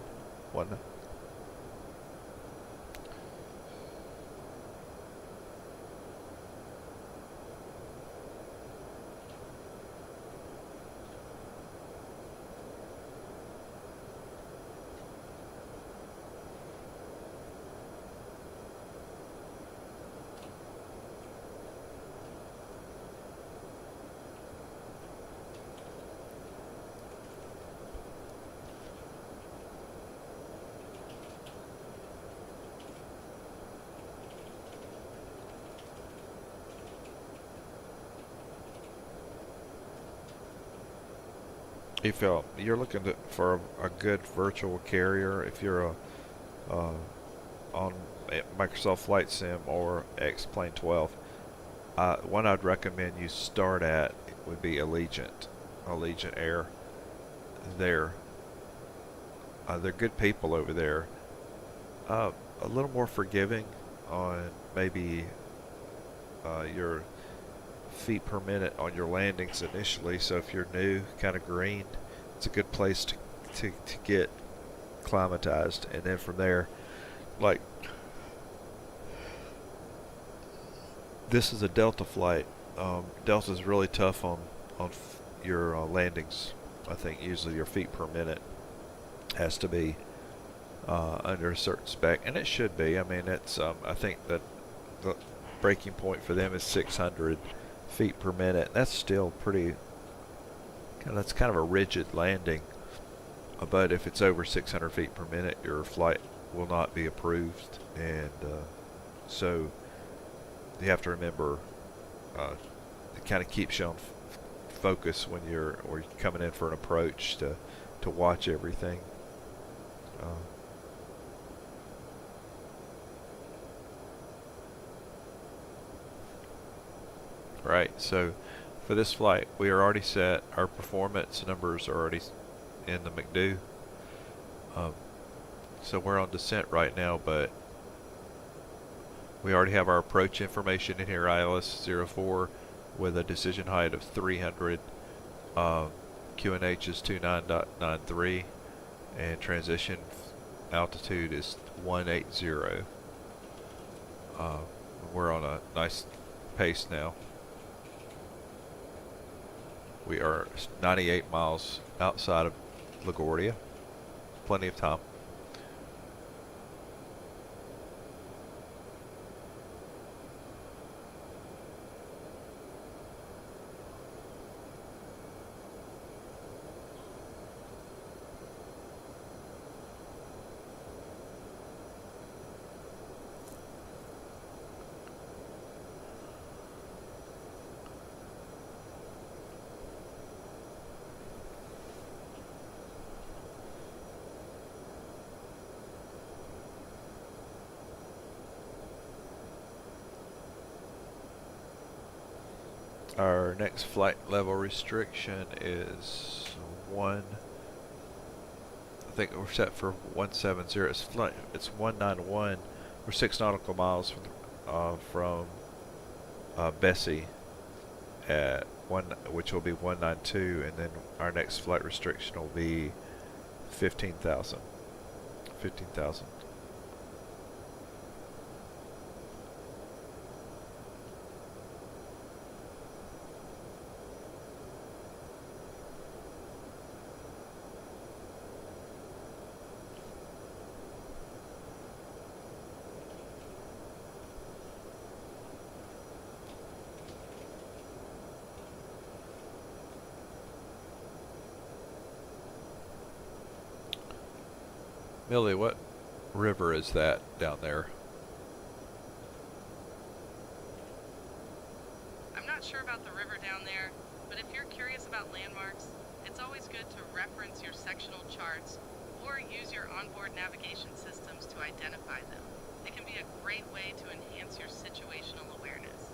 If you're looking for a good virtual carrier, if you're on Microsoft Flight Sim or Xplane 12, one I'd recommend you start at would be Allegiant Air. They're good people over there. A little more forgiving on maybe your feet per minute on your landings initially, so if you're new, kind of green, it's a good place to get climatized, and then from there, like, this is a Delta flight. Delta's really tough on your landings. I think usually your feet per minute has to be under a certain spec, and it should be. I mean, it's I think that the breaking point for them is 600 feet per minute. That's still pretty, that's kind of a rigid landing, but if it's over 600 feet per minute, your flight will not be approved, and so you have to remember it kind of keeps you on focus when you're coming in for an approach to watch everything. Right, so for this flight, we are already set. Our performance numbers are already in the McDo. So we're on descent right now, but we already have our approach information in here, ILS 04 with a decision height of 300. QNH is 29.93, and transition altitude is 180. We're on a nice pace now. We are 98 miles outside of LaGuardia. Plenty of time. Our next flight level restriction is I think we're set for 170. It's 191. We're 6 nautical miles from Bessie at which will be 192, and then our next flight restriction will be 15,000. 15,000. Millie, what river is that down there? I'm not sure about the river down there, but if you're curious about landmarks, it's always good to reference your sectional charts or use your onboard navigation systems to identify them. It can be a great way to enhance your situational awareness.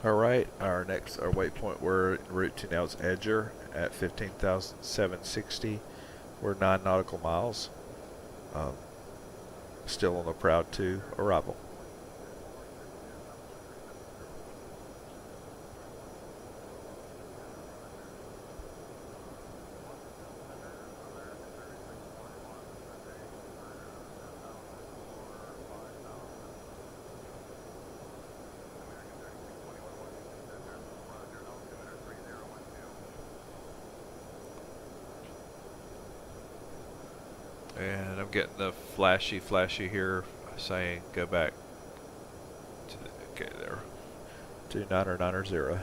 Alright, our waypoint we're en route to now is Edger at 15,760. We're 9 nautical miles. Still on the Proud 2 arrival. And I'm getting the flashy here saying go back to the, okay, there, to 990.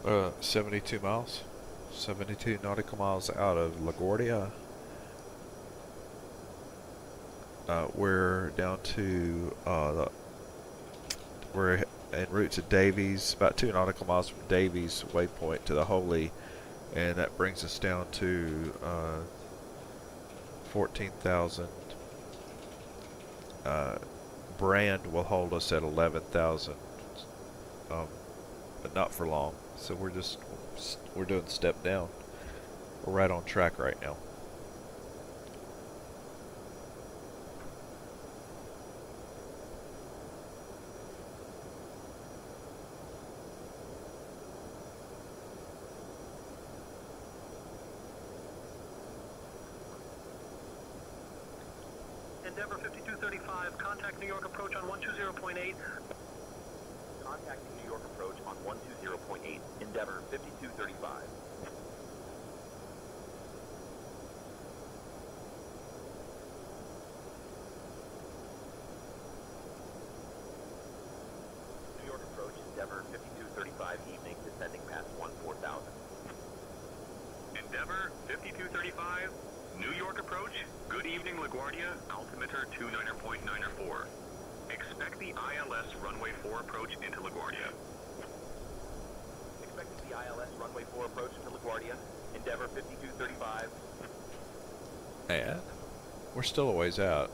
Uh, 72 miles. 72 nautical miles out of LaGuardia. We're down to we're en route to Davies, about 2 nautical miles from Davies waypoint to the Holy, and that brings us down to 14,000. Brand will hold us at 11,000, but not for long. So we're doing step down. We're right on track right now. Endeavor 5235, contact New York approach on 120.8. Contacting New York approach on 120.8. Endeavor 5235. New York approach, Endeavor 5235, evening, descending past 14,000. Endeavor 5235, New York approach. Good evening, LaGuardia. Altimeter 29.94. Expect the ILS runway 4 approach into LaGuardia. Expecting the ILS runway 4 approach into LaGuardia. Endeavor 5235. And we're still a ways out.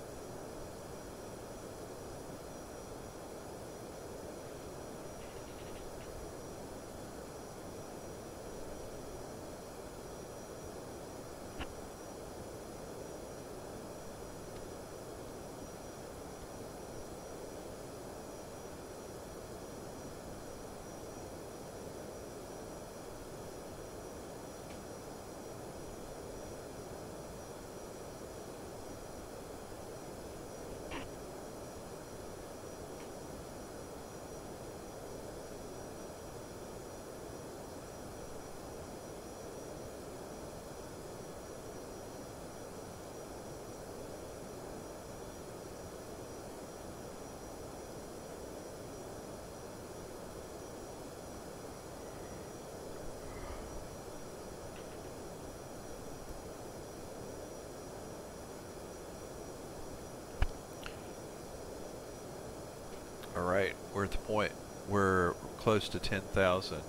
Alright, we're at the point, we're close to 10,000,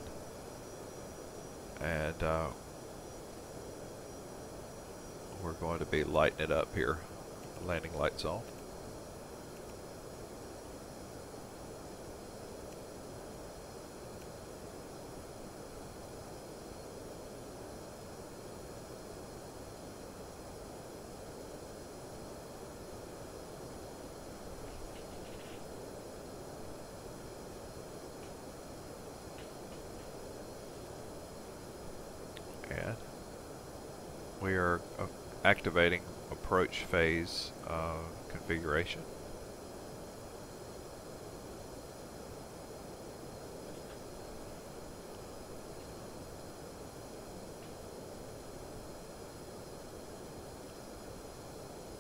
and we're going to be lighting it up here. Landing lights on. We are activating approach phase configuration.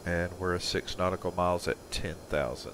And we're 6 nautical miles at 10,000.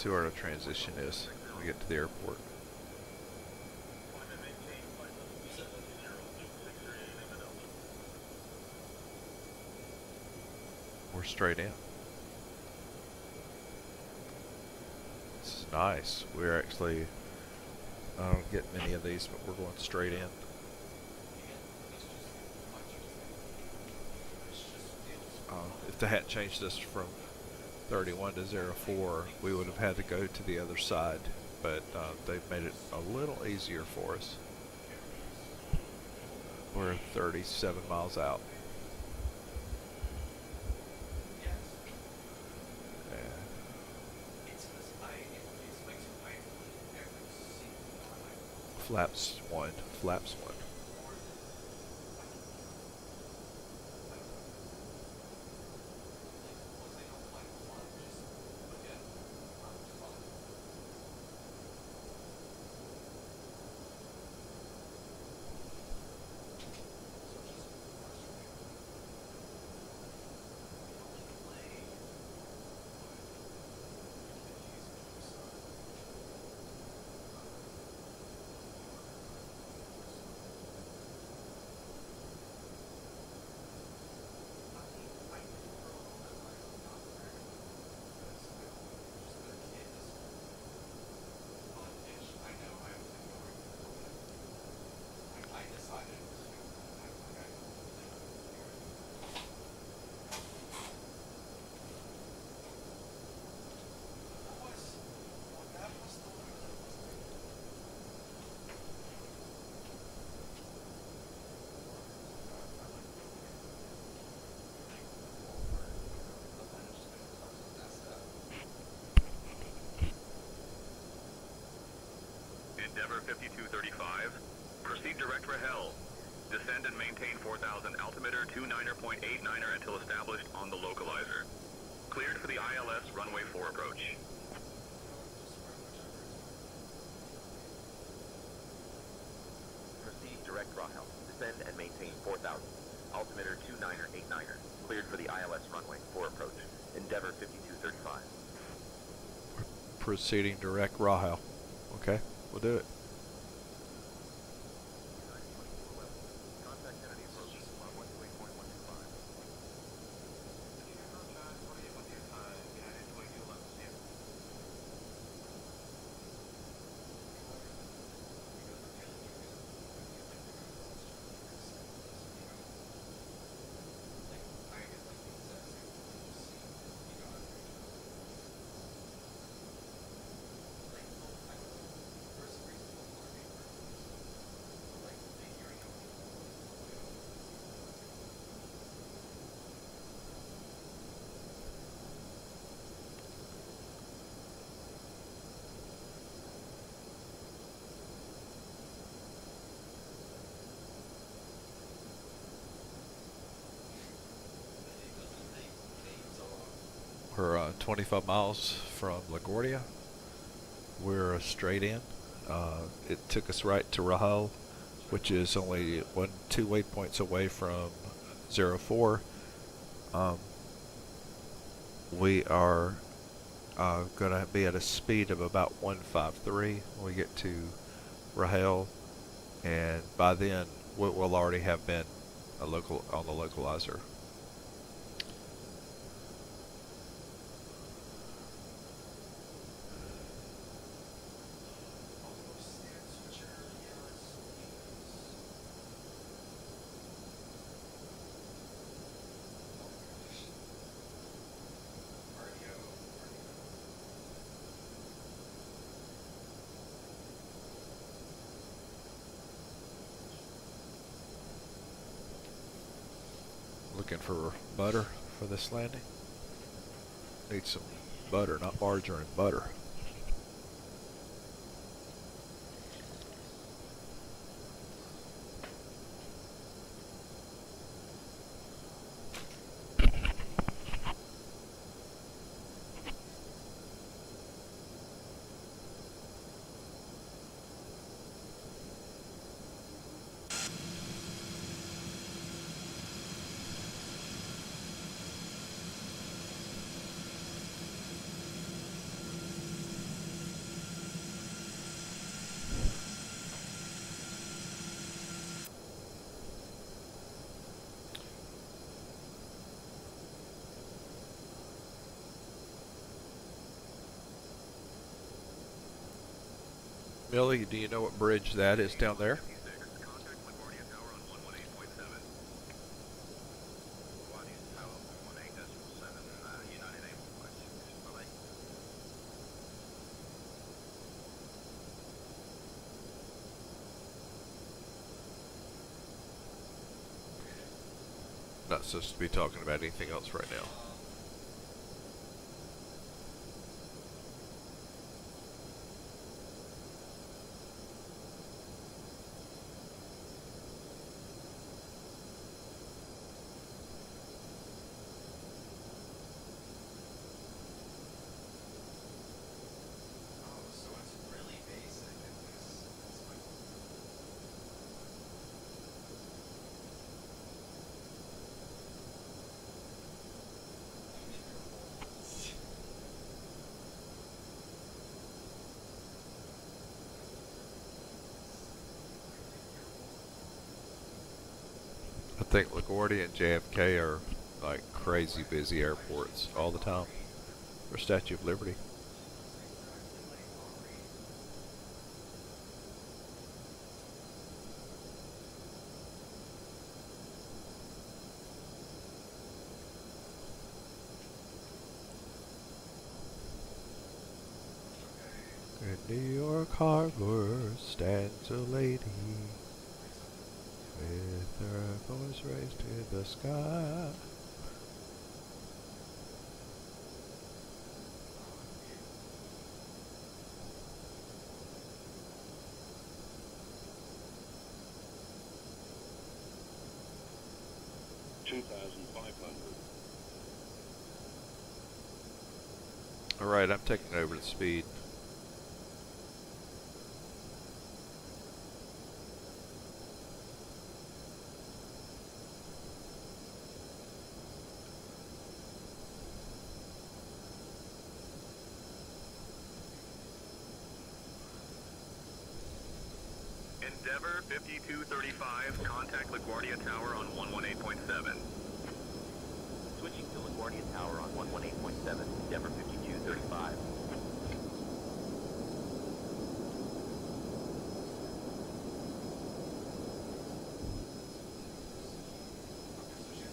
see where the transition is when we get to the airport. We're straight in. This is nice. We're actually, I don't get many of these, but we're going straight in. If they hadn't changed this from 31 to 04, we would have had to go to the other side, but they've made it a little easier for us. We're 37 miles out. Flaps 1, flaps 1. Endeavor 5235, proceed direct Raleigh. Descend and maintain 4000 altimeter 29er.89er until established on the localizer. Cleared for the ILS runway 4 approach. Proceed direct Raleigh. Descend and maintain 4000 altimeter 29er.89er. Cleared for the ILS runway 4 approach. Endeavor 5235. Proceeding direct Raleigh. Okay, we'll do it. We're 25 miles from LaGuardia. We're straight in. It took us right to Raleigh, which is only 2 waypoints away from 04. We are going to be at a speed of about 153 when we get to Raleigh, and by then we'll already have been on the localizer. Looking for butter for this landing. Need some butter, not margarine, butter. Millie, do you know what bridge that is down there? Not supposed to be talking about anything else right now. I think LaGuardia and JFK are like crazy busy airports all the time for Statue of Liberty. In New York Harbor stands a lady with her voice raised to the sky. Alright, I'm taking over the speed. Endeavor 5235, contact LaGuardia Tower on 118.7. Switching to LaGuardia Tower on 118.7, Endeavor 5235.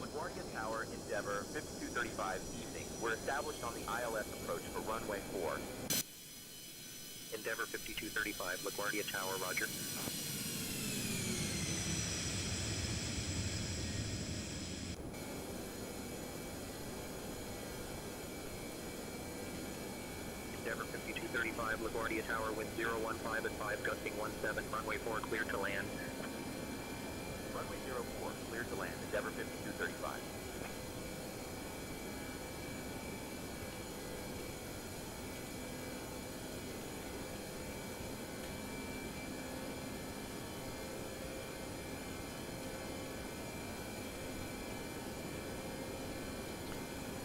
LaGuardia Tower, Endeavor 5235, evening. We're established on the ILS approach for runway 4. Endeavor 5235, LaGuardia Tower, roger. Endeavor 5235, LaGuardia Tower, wind 015 at 5, gusting 17, runway 4, clear to land. Runway 04, clear to land, Endeavor 5235.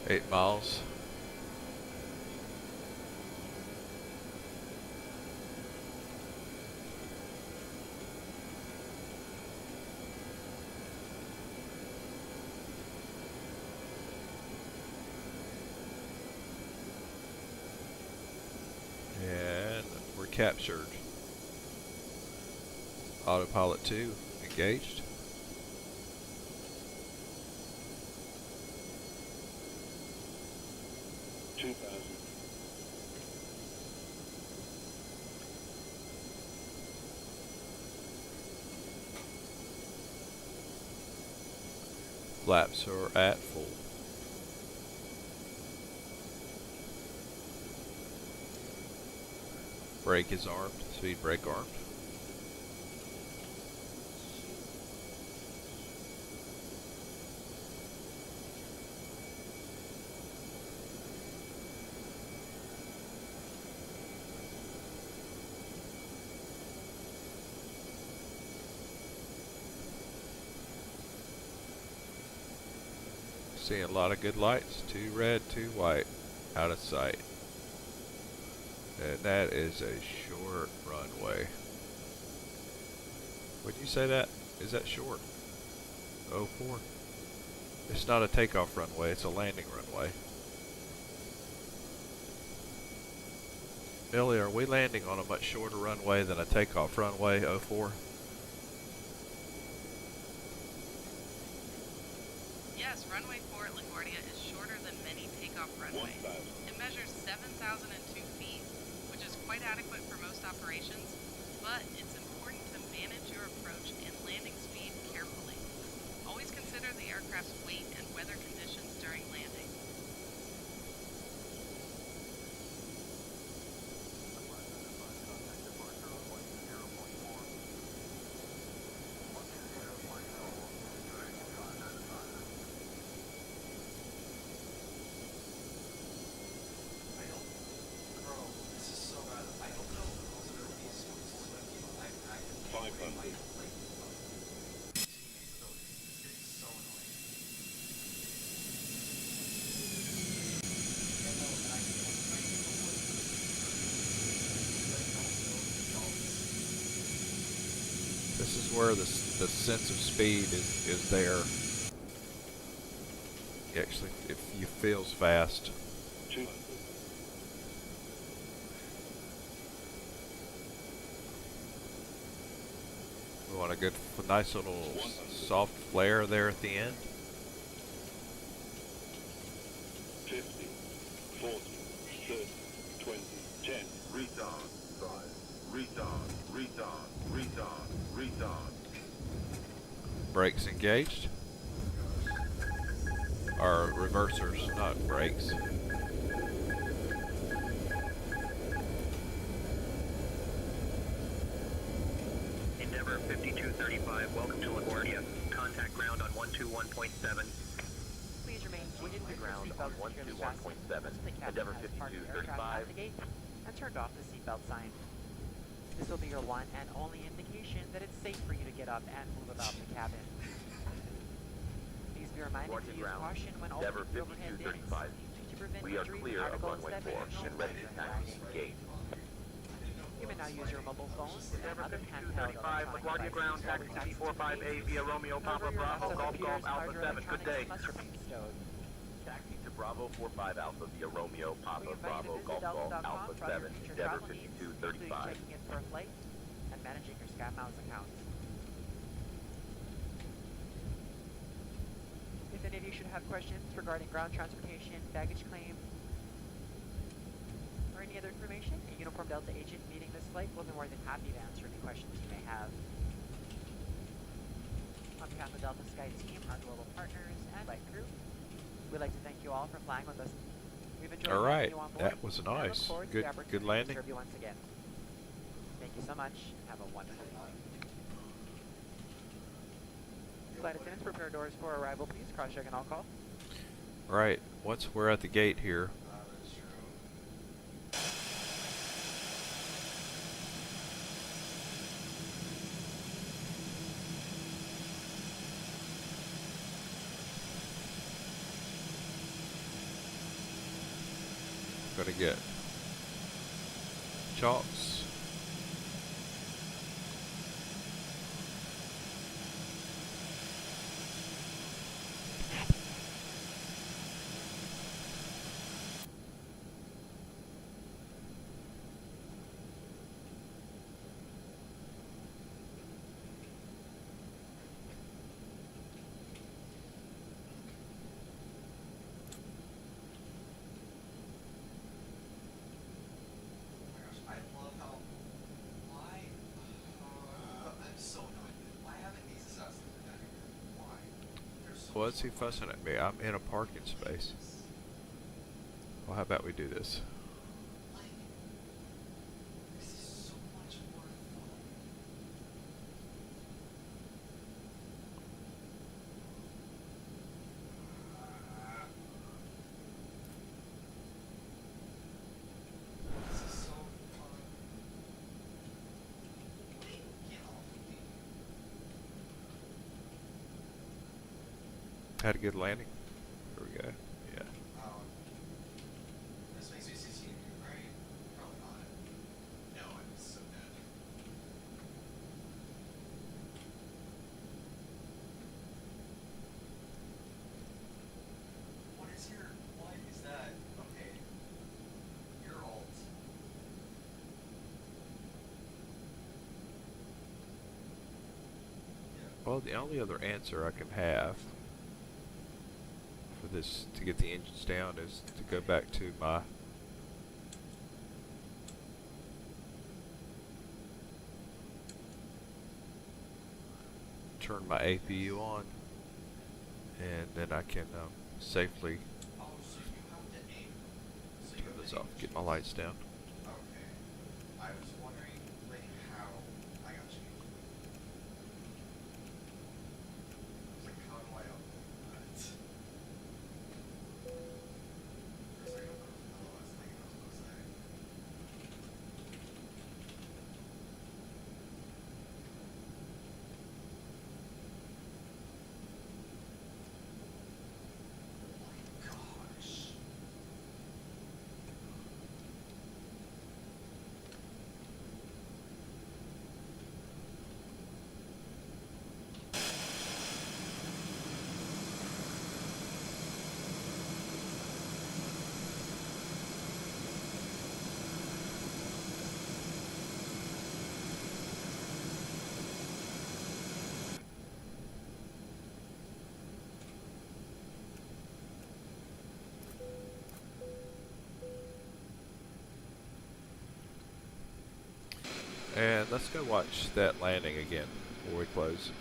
Eight miles. And we're captured. Autopilot 2 engaged. Flaps are at full. Brake is armed, speed brake armed. Seeing a lot of good lights, 2 red, 2 white, out of sight. And that is a short runway. Would you say that? Is that short? 04. It's not a takeoff runway, it's a landing runway. Millie, are we landing on a much shorter runway than a takeoff runway, 04? Yes, runway 4 at LaGuardia is shorter than many takeoff runways. It measures 7,002 feet, which is quite adequate for most operations, but it's important to manage your approach and landing speed carefully. Always consider the aircraft's weight and weather conditions during landing. This is where the sense of speed is there. Actually, it feels fast. We want a good, nice little soft flare there at the end. 50, 40, 30, 20, 10. Retard. 5. Retard. Retard. Retard. Retard. Brakes engaged. Or reversers, not brakes. Endeavor 5235, welcome to LaGuardia. Contact ground on 121.7. Please remain seated with your ground seatbelt on securely fastened. 121.7. The captain Endeavor has parked the aircraft 5235. at the gate and turned off the seatbelt sign. This will be your one and only indication that it's safe for you to get up and move about the cabin. Please be reminded to use caution when Endeavor opening the overhead bins 5235. to prevent We are injury clear from of articles runway that may 4 have and ready to during taxi landing. the gate. You may now use your mobile phones and Endeavor other handheld 5235, LaGuardia ground, taxi T45A via Romeo, Papa, Bravo, Golf, Golf, Alpha 7. Good day. Must remain stowed. Taxi to Bravo 45 Alpha via Romeo, Papa, We invite you Bravo, to visit Golf, Golf, delta.com Alpha for other 7. future Endeavor travel needs, including 5235. checking in for a flight and managing your Sky Miles account. If any of you should have questions regarding ground transportation, baggage claim, or any other information, a Uniform Delta agent meeting this flight will be more than happy to answer any questions you may have. On behalf of Delta Sky team, our global partners, and flight crew, we'd like to thank you all for flying with us. We've enjoyed All right, having you on board, that was and look nice. forward to Good, the opportunity good to landing. serve you once again. Thank you so much, and have a wonderful day. Flight attendants, prepare doors for arrival, please. Cross-check and all call. All right, once we're at the gate here, gonna get chalks. What's he fussing at me? I'm in a parking space. Well, how about we do this? Had a good landing. There we go. Yeah. This makes me see right? Probably not. No, I'm so dead. What is that? Okay. Your alt. Well, the only other answer I can have for this to get the engines down is to go back to my turn my APU on, and then I can safely Oh, so you have to aim. So turn this off, get my lights down. Okay. I was wondering, like, how I got you. I was like, how do I open that? For a second, I thought it was LOS, like, I was supposed to say. Gosh. And let's go watch that landing again before we close.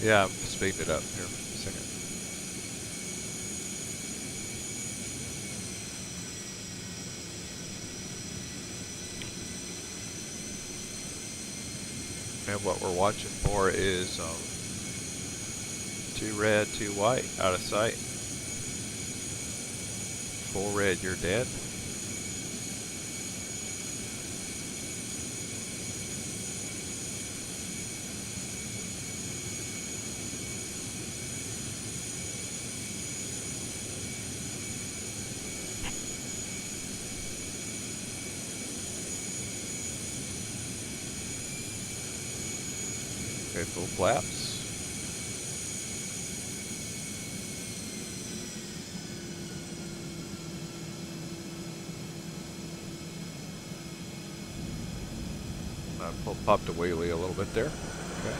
Yeah, I'm speeding it up here for a second. And what we're watching for is 2 red, 2 white, out of sight. 4 red, you're dead. Okay, full flaps. I popped a wheelie a little bit there. Okay.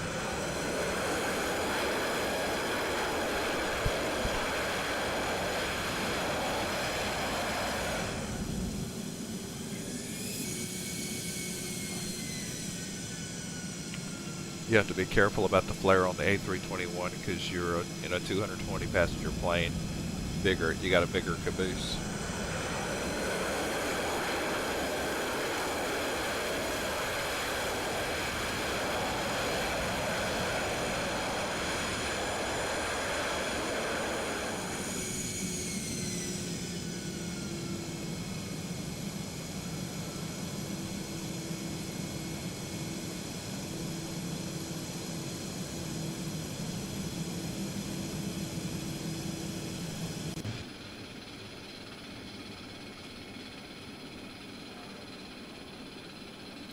You have to be careful about the flare on the A321 because you're in a 220 passenger plane. Bigger, you got a bigger caboose.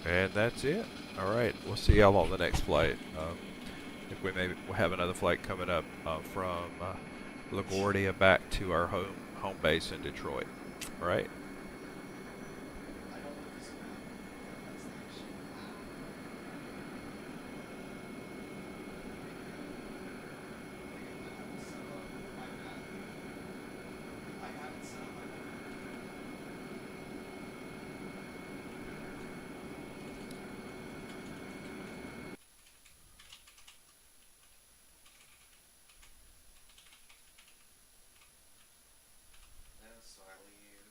And that's it. All right, we'll see y'all on the next flight. I think we may have another flight coming up from LaGuardia back to our home base in Detroit. All right. So I leave.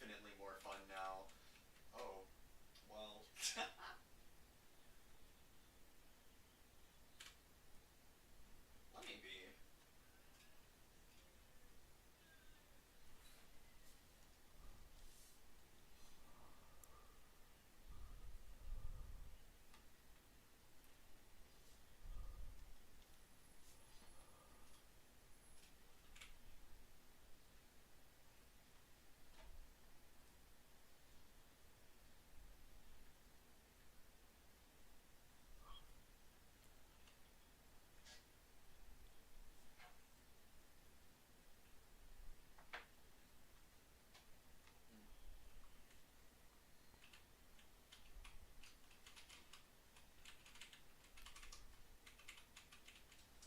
infinitely more fun now. Oh, well. Let me be.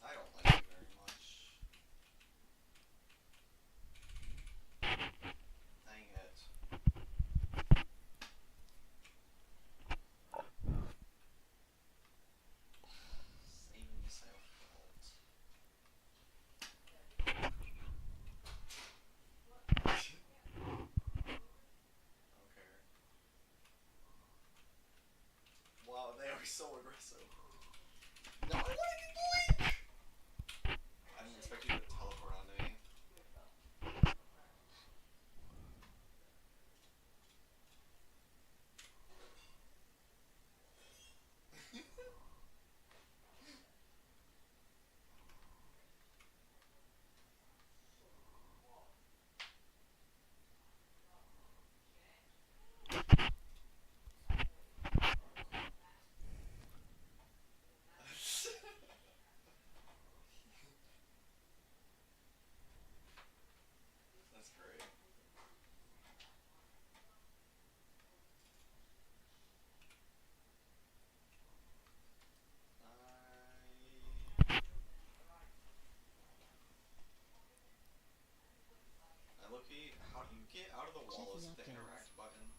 I don't like it very much. Dang it. Saving myself fault. Okay. Wow, they are so aggressive. No, I want to get blink! I didn't expect you to teleport onto me. That's great. Loki, how do you get out of the wall is the interact button?